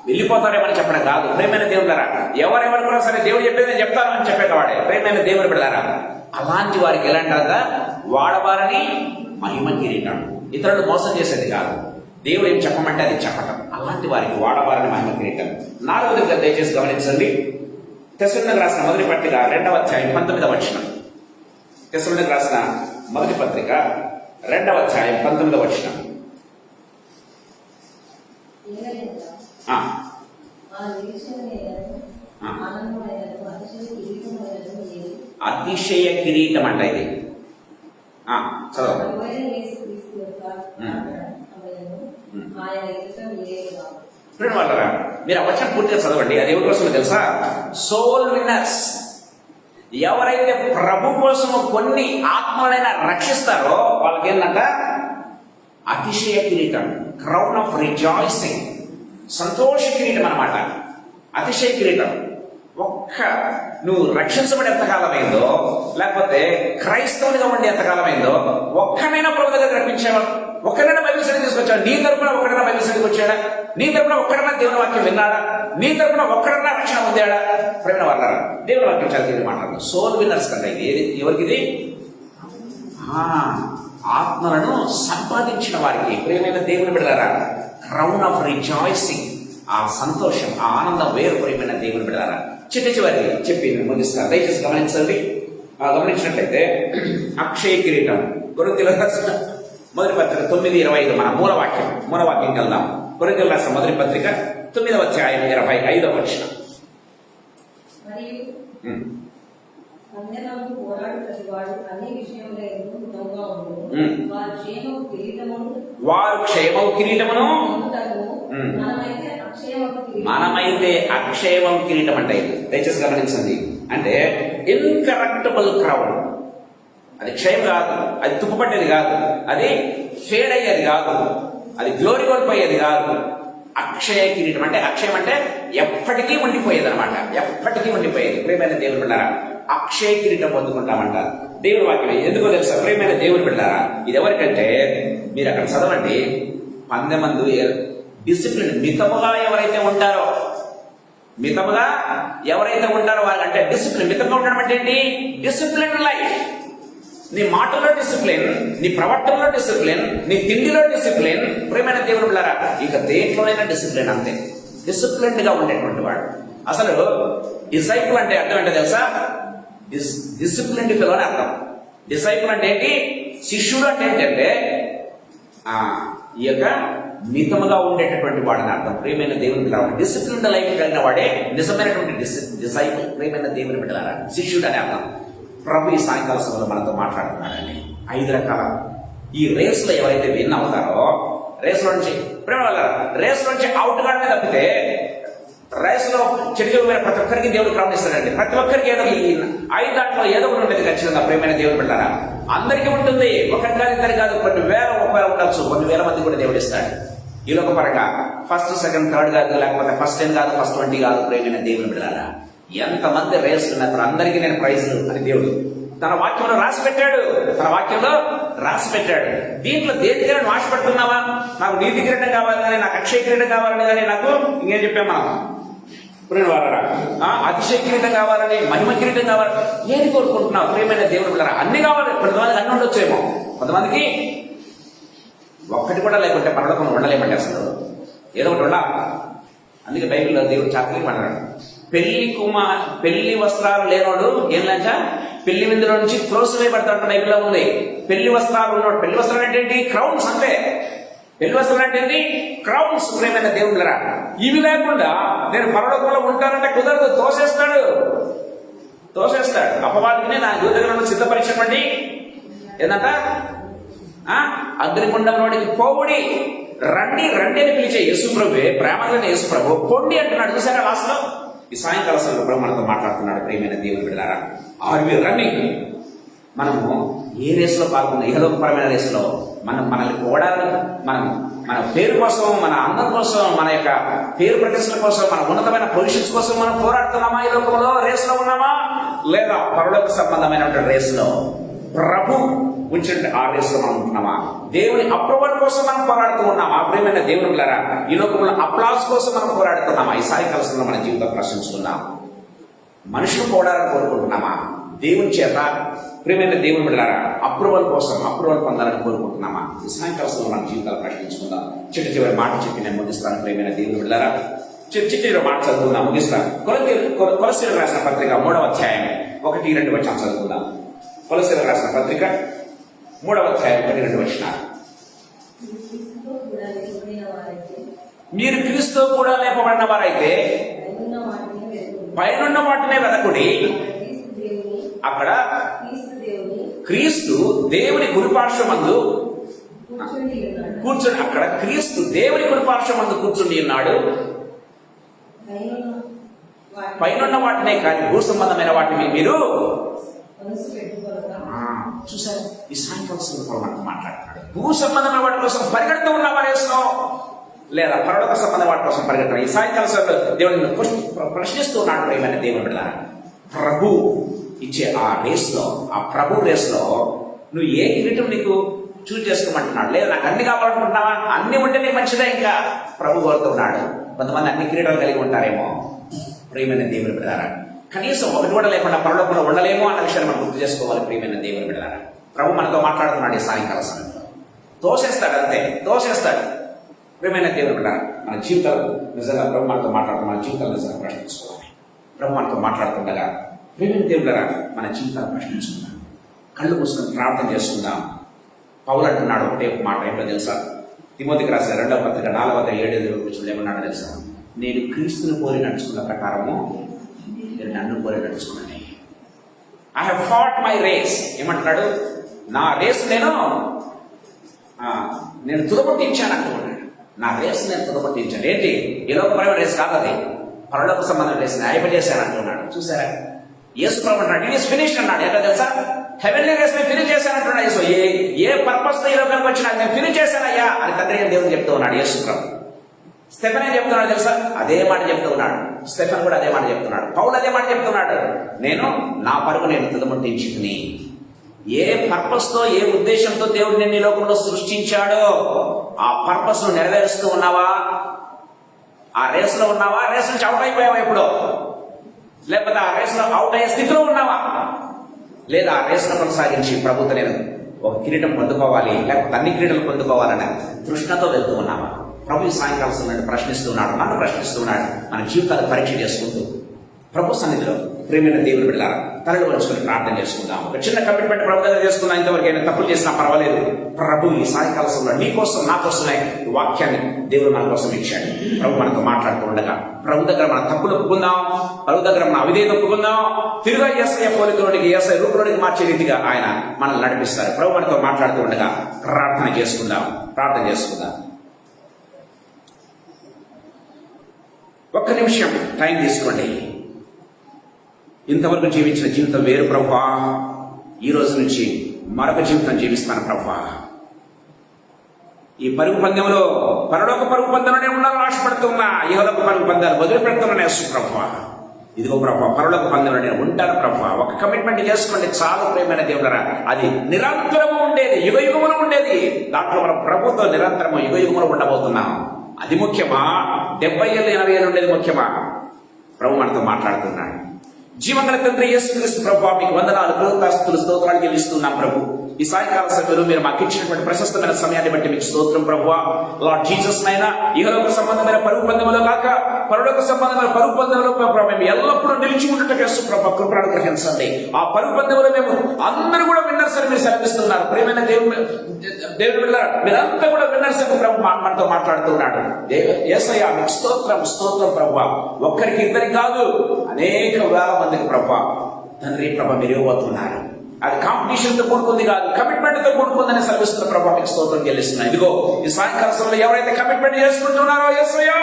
వెళ్ళిపోతారేమని చెప్పడం కాదు. ప్రేమైన దేవుడారా, ఎవరెవరు కూడా సరే దేవుడు చెప్పేది నేను చెప్తాను అని చెప్పేవాడే ప్రేమైన దేవుడు బిడ్డలారా. అలాంటి వారికి ఎలాంటిదా? వాడబారని మహిమ కిరీటం. ఇతరులు మోసం చేసేది కాదు, దేవుడు ఏం చెప్పమంటే అది చెప్పటం. అలాంటి వారికి వాడబారని మహిమ కిరీటం. 4వదిగా దయచేసి గమనించండి. తెస్సలోనికీయులకు రాసిన మొదటి పత్రిక 2వ అధ్యాయం 19వ వచనం. తెస్సలోనికీయులకు రాసిన మొదటి పత్రిక 2వ అధ్యాయం 19వ వచనం. ఆ, అతిశయ కిరీటం అంట ఇది. చదవ. వాళ్ళరా మీరు ఆ వచనం పూర్తిగా చదవండి. అది ఎవరి కోసం తెలుసా? Soul winners. ఎవరైతే ప్రభు కోసము కొన్ని ఆత్మలైనా రక్షిస్తారో వాళ్ళకి ఏంటంట? అతిశయ కిరీటం, క్రౌన్ ఆఫ్ రిజాయిసింగ్, సంతోష కిరీటం అన్నమాట. అతిశయ కిరీటం. నువ్వు రక్షించబడి ఎంతకాలమైందో, లేకపోతే క్రైస్తవునిగా ఉండి ఎంతకాలమైందో, ఒక్కనైనా ప్రభు దగ్గర రప్పించేవాడు, ఒక్కడైనా బైబిల్ స్టడీ తీసుకొచ్చాడు, నీ తరపున ఒక్కడైనా బైబిల్ స్టడీకి వచ్చాడా, నీ తరపున ఒక్కడైనా దేవుని వాక్యం విన్నాడా, నీ తరపున ఒక్కడైనా రక్షణ పొందాడా? ప్రేమ వాళ్ళ దేవుని వాక్యం చాలా తెలియదు మాట్లాడు. సోల్ విన్నర్స్ కంటే ఇది ఎవరికి? ఇది ఆత్మలను సంపాదించిన వారికి. ప్రేమైన దేవుని బిడ్డలారా, క్రౌన్ ఆఫ్ రిజాయిసింగ్, ఆ సంతోషం, ఆ ఆనందం వేరు. ప్రేమైన దేవుని బిడ్డలారా, చివరి చెప్పి ముగిస్తారు. దయచేసి గమనించండి. గమనించినట్లయితే అక్షయ కిరీటం కొరింథీయులకు రాసిన మొదటి పత్రిక 9:25 మన మూలవాక్యంకి వెళ్దాం. కొరింథీయులకు రాసిన మొదటి పత్రిక 9వ అధ్యాయం 25వ వచనం. వారు క్షేమం కిరీటమును, మనమైతే అక్షేమం కిరీటం అంటే. దయచేసి గమనించండి. అంటే ఇన్కరెక్టబుల్ క్రౌన్. అది క్షయం కాదు, అది తుప్పుపట్టేది కాదు, అది ఫేడ్ అయ్యేది కాదు, అది గ్లోరీ కోల్పోయేది కాదు. అక్షయ కిరీటం అంటే, అక్షయం అంటే ఎప్పటికీ ఉండిపోయేది అనమాట, ఎప్పటికీ ఉండిపోయేది. ప్రేమైన దేవుని బిడ్డారా, అక్షయ కిరీటం పొందుకుంటామంట. దేవుని వాక్యం ఎందుకో తెలుసా? ప్రేమైన దేవుని బిడ్డారా, ఇది ఎవరికంటే మీరు అక్కడ చదవండి. 10 మంది డిసిప్లిన్, మితముగా ఎవరైతే ఉంటారో, మితముగా ఎవరైతే ఉంటారో వాళ్ళు, అంటే డిసిప్లిన్, మితంగా ఉండడం అంటే ఏంటి? Discipline life. నీ మాటల్లో డిసిప్లిన్, నీ ప్రవర్తనలో డిసిప్లిన్, నీ తిండిలో డిసిప్లిన్. ప్రేమైన దేవుని బిడ్డలారా, ఇక దేంట్లోనైనా డిసిప్లిన్ అంతే. డిసిప్లిన్డ్ గా ఉండేటువంటి వాడు. అసలు డిసైపుల్ అంటే అర్థం ఏంటో తెలుసా? డిసిప్లిన్డ్ ఫెలో అని అర్థం. డిసైపుల్ అంటే ఏంటి? శిష్యుడు అంటే ఏంటంటే ఈ యొక్క మితముగా ఉండేటటువంటి వాడని అర్థం. ప్రేమైన దేవుని బిడ్డలారా, డిసిప్లిన్డ్ లైఫ్ కలిగిన వాడే నిజమైనటువంటి డిసైపుల్. ప్రేమైన దేవుని బిడ్డలారా, శిష్యుడు అని అర్థం. ప్రభు ఈ సాయంకాల సమయంలో మనతో మాట్లాడుతున్నాడండి. 5 రకాల ఈ రేస్ లో ఎవరైతే విన్ అవుతారో, రేస్ లో నుంచి ప్రేమ వల్ల రేస్ లో నుంచి అవుట్ కావడమే తప్పితే, రేస్ లో చెడు ప్రతి ఒక్కరికి దేవుడు క్రౌన్ ఇస్తాడండి. ప్రతి ఒక్కరికి ఏదో 5 దాంట్లో ఏదో ఒకటి ఉండేది ఖచ్చితంగా. ప్రేమైన దేవుడు బిడ్డలారా, అందరికీ ఉంటుంది. ఒకరి కాదు, ఇద్దరు కాదు, కొన్ని వేల ఉండొచ్చు, కొన్ని వేల మంది కూడా దేవుడు ఇస్తాడు. ఈ లోక పరంగా ఫస్ట్, సెకండ్, థర్డ్ కాదు, లేకపోతే ఫస్ట్ 10 కాదు, ఫస్ట్ 20 కాదు. ప్రేమైన దేవుని బిడ్డలారా, ఎంతమంది రేస్ ఉన్నప్పుడు అందరికీ నేను ప్రైజ్ అని దేవుడు తన వాక్యంలో రాసి పెట్టాడు. దీంట్లో దేనికైనా నువ్వు ఆశపడుతున్నావా? నాకు నీతి కిరీటం కావాలి కానీ, నాకు అక్షయ కిరీటం కావాలని కానీ, నాకు ఇంకేం చెప్పామా? అతిశయ కిరీటం కావాలని, మహిమ కిరీటం కావాలని ఏది కోరుకుంటున్నావు? ప్రేమైన దేవుని బిడ్డలారా, అన్ని కావాలి. కొంతమందికి అన్ని ఉండొచ్చేమో, కొంతమందికి ఒక్కటి కూడా లేకుంటే పరలోకంలో ఉండలేమండి. అసలు ఏదో ఒకటి ఉండాలి. అందుకే బైబిల్లో దేవుడు చాకరీ అన్నాడు, పెళ్లి వస్త్రాలు లేనోడు ఏం లేక పెళ్లి విందులో నుంచి త్రోసివేయబడతాడు. బైబిల్లో ఉంది. పెళ్లి వస్త్రాలు ఉన్నాడు. పెళ్లి వస్త్రాలు అంటే ఏంటి? క్రౌన్స్. అంతే. పెళ్లి వస్త్రాలు అంటే ఏంటి? క్రౌన్స్. ప్రేమైన దేవుళ్ళరా, ఇవి లేకుండా నేను పరలోకంలో ఉంటానంటే కుదరదు. తోసేస్తాడు. అపవాదిని నా దగ్గర సిద్ధపరిచండి. ఏంటంట? అగ్నిగుండంలోనికి పోవుడి, రండి అని పిలిచే యేసుప్రభువే, ప్రేమగా యేసుప్రభు పొండి అంటున్నాడు. చూసారా లాస్ట్ లో? ఈ సాయంకాల సమయంలో మనతో మాట్లాడుతున్నాడు. ప్రేమైన దేవుని బిడ్డలారా, ఆర్ వి రన్నింగ్? మనము ఏ రేసులో పాల్గొన్నాం? ఇహలోకపరమైన రేసులో మనల్ని ఓడాలి. మన పేరు కోసం, మన అందం కోసం, మన యొక్క పేరు ప్రతిష్టల కోసం, మన ఉన్నతమైన పొజిషన్స్ కోసం మనం పోరాడుతున్నామా? ఈ లోకంలో రేసులో ఉన్నామా? లేదా పరలోక సంబంధమైనటువంటి రేసులో ప్రభు ఉంచిన ఆ రేసులో మనం ఉంటున్నామా? దేవుని అప్రూవల్ కోసం మనం పోరాడుతూ ఉన్నామా? ప్రేమైన దేవుని బిడ్డలారా, ఈ లోకంలో అప్లాస్ కోసం మనం పోరాడుతున్నామా? ఈ సాయంకాలంలో మన జీవితం ప్రశ్నిస్తున్నాం. మనుషులు పోరాడాలని కోరుకుంటున్నామా? దేవుని చేత ప్రేమైన దేవుని బిడ్డలారా, అప్రూవల్ పొందాలని కోరుకుంటున్నామా? ఈ సాయంకాలంలో మన జీవితాలు ప్రశ్నించుకుందాం. చివరి మాట చెప్పి నేను ముగిస్తాను. ప్రేమైన దేవుని బిడ్డలారా, చివరి మాట చదువుకుందాం, ముగిస్తాను. కొలస్సీయులకు రాసిన పత్రిక 3వ అధ్యాయం 1-2 వచనం చదువుకుందాం. కొలొస్సీయులకు రాసిన పత్రిక 3వ అధ్యాయం 12 వచనాలు. మీరు క్రీస్తు కూడా లేపబడిన వారైతే పైనున్న వాటినే వెదకుడి. అక్కడ క్రీస్తు దేవుని కుడిపార్శ్వమందు కూర్చుని, అక్కడ క్రీస్తు దేవుని కుడిపార్శ్వమందు కూర్చుని ఉన్నాడు. పైనున్న వాటినే కానీ భూ సంబంధమైన వాటిని మీరు చూసారు. ఈ సాయంకాలం సందర్భంలో మనకు మాట్లాడుతున్నాడు. భూ సంబంధమైన వాటి కోసం పరిగెడుతూ ఉన్నావా రేసులో, లేదా పరలోక సంబంధ వాటి కోసం పరిగెడుతున్నా? ఈ సాయంకాలం సమయంలో దేవుడిని ప్రశ్నిస్తూ ఉన్నాడు. ప్రియమైన దేవుని బిడ్డ, ప్రభు ఇచ్చే ఆ రేస్లో, ఆ ప్రభు రేస్లో నువ్వు ఏ కిరీటం నీకు చూజ్ చేసుకోమంటున్నాడు? లేదా నాకు అన్ని కావాలనుకుంటున్నావా? అన్ని ఉంటే నీకు మంచిదే. ఇంకా ప్రభు కోరుతూ ఉన్నాడు. కొంతమంది అన్ని కిరీటాలు కలిగి ఉంటారేమో. ప్రియమైన దేవుని బిడ్డలారా, కనీసం ఒకటి కూడా లేకుండా పరలోకంలో ఉండలేమో అన్న విషయాన్ని మనం గుర్తు చేసుకోవాలి. ప్రియమైన దేవుని బిడ్డలారా, ప్రభు మనతో మాట్లాడుతున్నాడు ఈ సాయంకాల సమయంలో. తోసేస్తాడు, అంతే తోసేస్తాడు. ప్రియమైన దేవుని బిడ్డలారా, మన జీవితాలు నిజంగా ప్రభు మనతో మాట్లాడుతూ మన జీవితాలు నిజంగా ప్రశ్నించుకోవాలి. ప్రభు మనతో మాట్లాడుతుండగా ప్రియమైన దేవుళ్ళరా మన జీవితాలు ప్రశ్నించుకుందాం. కళ్ళు మూసుకొని ప్రార్థన చేసుకుందాం. పౌలు అంటున్నాడు ఒకటే ఒక మాట, ఏంటో తెలుసా? తిమోతికి రాసిన 2వ పత్రిక 4:7 కూర్చొని ఏమన్నాడు తెలుసా? నేను క్రీస్తుని పోలి నడుచుకున్న ప్రకారము నేను నన్ను పోలి నడుచుకున్నాను. I have fought my race. ఏమంటున్నాడు? నా రేస్ నేను తుదపట్టించాను అంటున్నాడు. నా రేస్ నేను తుదపట్టించాను. ఏంటి? ఈ లోకపరమైన రేస్ కాదు అది, పరలోక సంబంధం రేస్ న్యాయపజేశాను అంటున్నాడు. చూసారా? యేసు ప్రభు అంటున్నాడు ఇట్ ఈస్ ఫినిష్డ్ అన్నాడు. ఏంటో తెలుసా? హెవెన్లీ రేస్ నేను ఫినిష్ చేశాను అంటున్నాడు యేసు. ఏ పర్పస్ తో ఈ లోకానికి వచ్చినా నేను ఫినిష్ చేశానయ్యా అని తండ్రి దేవుడు చెప్తూ ఉన్నాడు యేసు ప్రభు. స్టెఫెన్ ఏం చెప్తున్నాడు తెలుసా? అదే మాట చెప్తూ ఉన్నాడు. స్టెఫెన్ కూడా అదే మాట చెప్తున్నాడు. పౌలు అదే మాట చెప్తున్నాడు. నేను నా పరుగు నేను తుదముట్టించుకుని, ఏ పర్పస్ తో ఏ ఉద్దేశంతో దేవుడు నిన్ను ఈ లోకంలో సృష్టించాడో ఆ పర్పస్ ను నెరవేరుస్తూ ఉన్నావా? ఆ రేస్ లో ఉన్నావా? రేస్ నుంచి అవుట్ అయిపోయావా ఎప్పుడో? లేకపోతే ఆ రేస్ లో అవుట్ అయ్యే స్థితిలో ఉన్నావా? లేదా ఆ రేస్ ను కొనసాగించి ప్రభుత్వం నేను ఒక కిరీటం పొందుకోవాలి, లేకపోతే అన్ని కిరీటాలు పొందుకోవాలనే తృష్ణతో వెళ్తూ ఉన్నావా? ప్రభు సాయంకాలం సమయంలో ప్రశ్నిస్తున్నాడు, నన్ను ప్రశ్నిస్తున్నాడు. మన జీవితాలు పరీక్ష చేసుకుంటూ ప్రభు సన్నిధిలో ప్రేమైన దేవుని బిడ్డలారా తలలు వంచుకొని ప్రార్థన చేసుకుందాం. ఒక చిన్న కమిట్మెంట్ ప్రభు దగ్గర చేసుకుందాం. ఇంతవరకు అయినా తప్పులు చేసినా పర్వాలేదు. ప్రభు ఈ సాయంకాల సమయంలో నీ కోసం నా కోసమే ఈ వాక్యాన్ని దేవుడు మన కోసం ఇచ్చాడు. ప్రభు మనతో మాట్లాడుతూ ఉండగా ప్రభు దగ్గర మన తప్పులు ఒప్పుకుందాం, ప్రభు దగ్గర మన అవిధేయత ఒప్పుకుందాం. తిరుగా యేసయ్య పోలికలోనికి, యేసయ్య రూపంలోనికి మార్చే రీతిగా ఆయన మనల్ని నడిపిస్తారు. ప్రభు మనతో మాట్లాడుతూ ఉండగా ప్రార్థన చేసుకుందాం. ఒక్క నిమిషం టైం తీసుకోండి. ఇంతవరకు జీవించిన జీవితం వేరు ప్రభువా, ఈ రోజు నుంచి మరొక జీవితం జీవిస్తాను ప్రభువా. ఈ పరుగు పందెంలో పరలోక పరుగు పందెంలోనే ఉండాలని ఆశపడుతున్నా, ఇహలోక పరుగు పందాలు వదిలిపెడుతున్నాను యేసు ప్రభువా. ఇదిగో ప్రభువా, పరలోక పందెంలో నేను ఉంటాను ప్రభువా. ఒక కమిట్మెంట్ చేసుకోండి చాలు ప్రియమైన దేవుడరా. అది నిరంతరము ఉండేది, యుగయుగములు ఉండేది. దాంట్లో మనం ప్రభుతో నిరంతరము యుగయుగములు ఉండబోతున్నాం. అది ముఖ్యమా? 70 ఏళ్ళు 80 ఏళ్ళు ఉండేది ముఖ్యమా? ప్రభు మనతో మాట్లాడుతున్నాడు. జీవగల తండ్రి యేసుక్రీస్తు ప్రభువా, మీకు వందనాలు, కృతజ్ఞతలు, స్తోత్రాలు చెల్లిస్తున్నాం ప్రభు. ఈ సాయంకాల సమయంలో మీరు మాకు ఇచ్చినటువంటి ప్రశస్తమైన సమయాన్ని బట్టి మీకు స్తోత్రం ప్రభువా. లార్డ్ జీసస్ నైనా ఇహలోక సంబంధమైన పరుగు పందెంలో కాక పరలోక సంబంధమైన పరుగు పందెంలో మేము ఎల్లప్పుడూ నిలిచి ఉండటం యేసు ప్రభు కృపను అనుగ్రహించండి. ఆ పరుగు పందెంలో మేము అందరూ కూడా విన్నర్స్ అని మీరు సెలవిస్తున్నారు. ప్రియమైన దేవుని మీరంతా కూడా విన్నర్స్ అని ప్రభు మనతో మాట్లాడుతున్నాడు. యేసయ్యా మీకు స్తోత్రం ప్రభువా. ఒక్కరికి ఇద్దరికి కాదు, అనేక వేల మందికి ప్రభు తండ్రి ప్రభ మీరు ఇవ్వబోతున్నారు. అది కాంపిటీషన్ తో కూడుకుంది కాదు, కమిట్మెంట్ తో కూడుకుందని సెలవిస్తున్న ప్రభావ మీకు స్తోత్రం చెల్లిస్తున్నాను. ఇదిగో ఈ సాయంకాల సమయంలో ఎవరైతే కమిట్మెంట్ చేసుకుంటున్నారో యేసయ్యా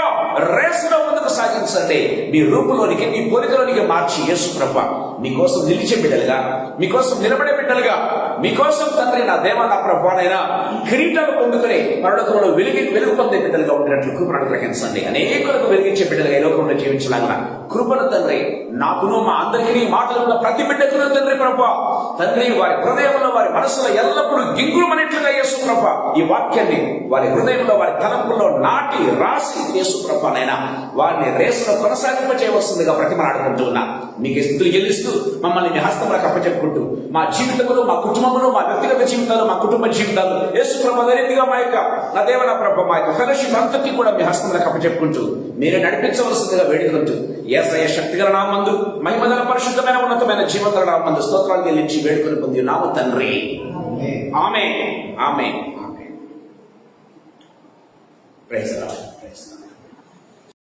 రేస్ లో ముందుకు సాగించండి. మీ రూపంలోనికి, మీ పోలికలోనికి మార్చి యేసు ప్రభా మీకోసం నిలిచే బిడ్డలుగా, మీకోసం నిలబడే బిడ్డలుగా, మీకోసం తండ్రి నా దేవ నా ప్రభానైనా కిరీటాలు పొందుకుని పరలోకంలో వెలుగు పొందే బిడ్డలుగా ఉండేట్లు కృపను అనుగ్రహించండి. అనేకులకు వెలిగించే బిడ్డలుగా ఈ లోకంలో జీవించలాగా కృపను తండ్రి నాకును మా అందరికీ మాటలు ఉన్న ప్రతి బిడ్డకును తండ్రి ప్రభా తండ్రి వారి హృదయంలో వారి మనసులో ఎల్లప్పుడూ గింగురుమనేట్లుగా యేసు ప్రభా ఈ వాక్యాన్ని వారి హృదయంలో వారి తలంపుల్లో నాటి రాసి యేసు ప్రభానైనా వారిని రేసులో కొనసాగింప చేయవలసిందిగా ప్రతిమలాడుకుంటూ ఉన్నా. మీకు స్తుతులు చెల్లిస్తూ మమ్మల్ని మీ హస్తములకు అప్పచెప్పుకుంటూ మా జీవితములు, మా కుటుంబములు, మా వ్యక్తిగత జీవితాలు, మా కుటుంబ జీవితాలు యేసు ప్రభు అదే రీతిగా మా యొక్క నా దేవన ప్రభు మా యొక్క ఫెలోషిప్ అంతటి కూడా మీ హస్తములకు అప్పచెప్పుకుంటూ మీరే నడిపించవలసిందిగా వేడుకుంటూ యేసయ్య శక్తిగల నామందు మహిమగల పరిశుద్ధమైన ఉన్నతమైన జీవగల నామందు స్తోత్రాలు చెల్లించి వేడుకొని పొంది నామ తండ్రి. ఆమేన్. ఆమేన్. ఆమేన్. Praise the lord.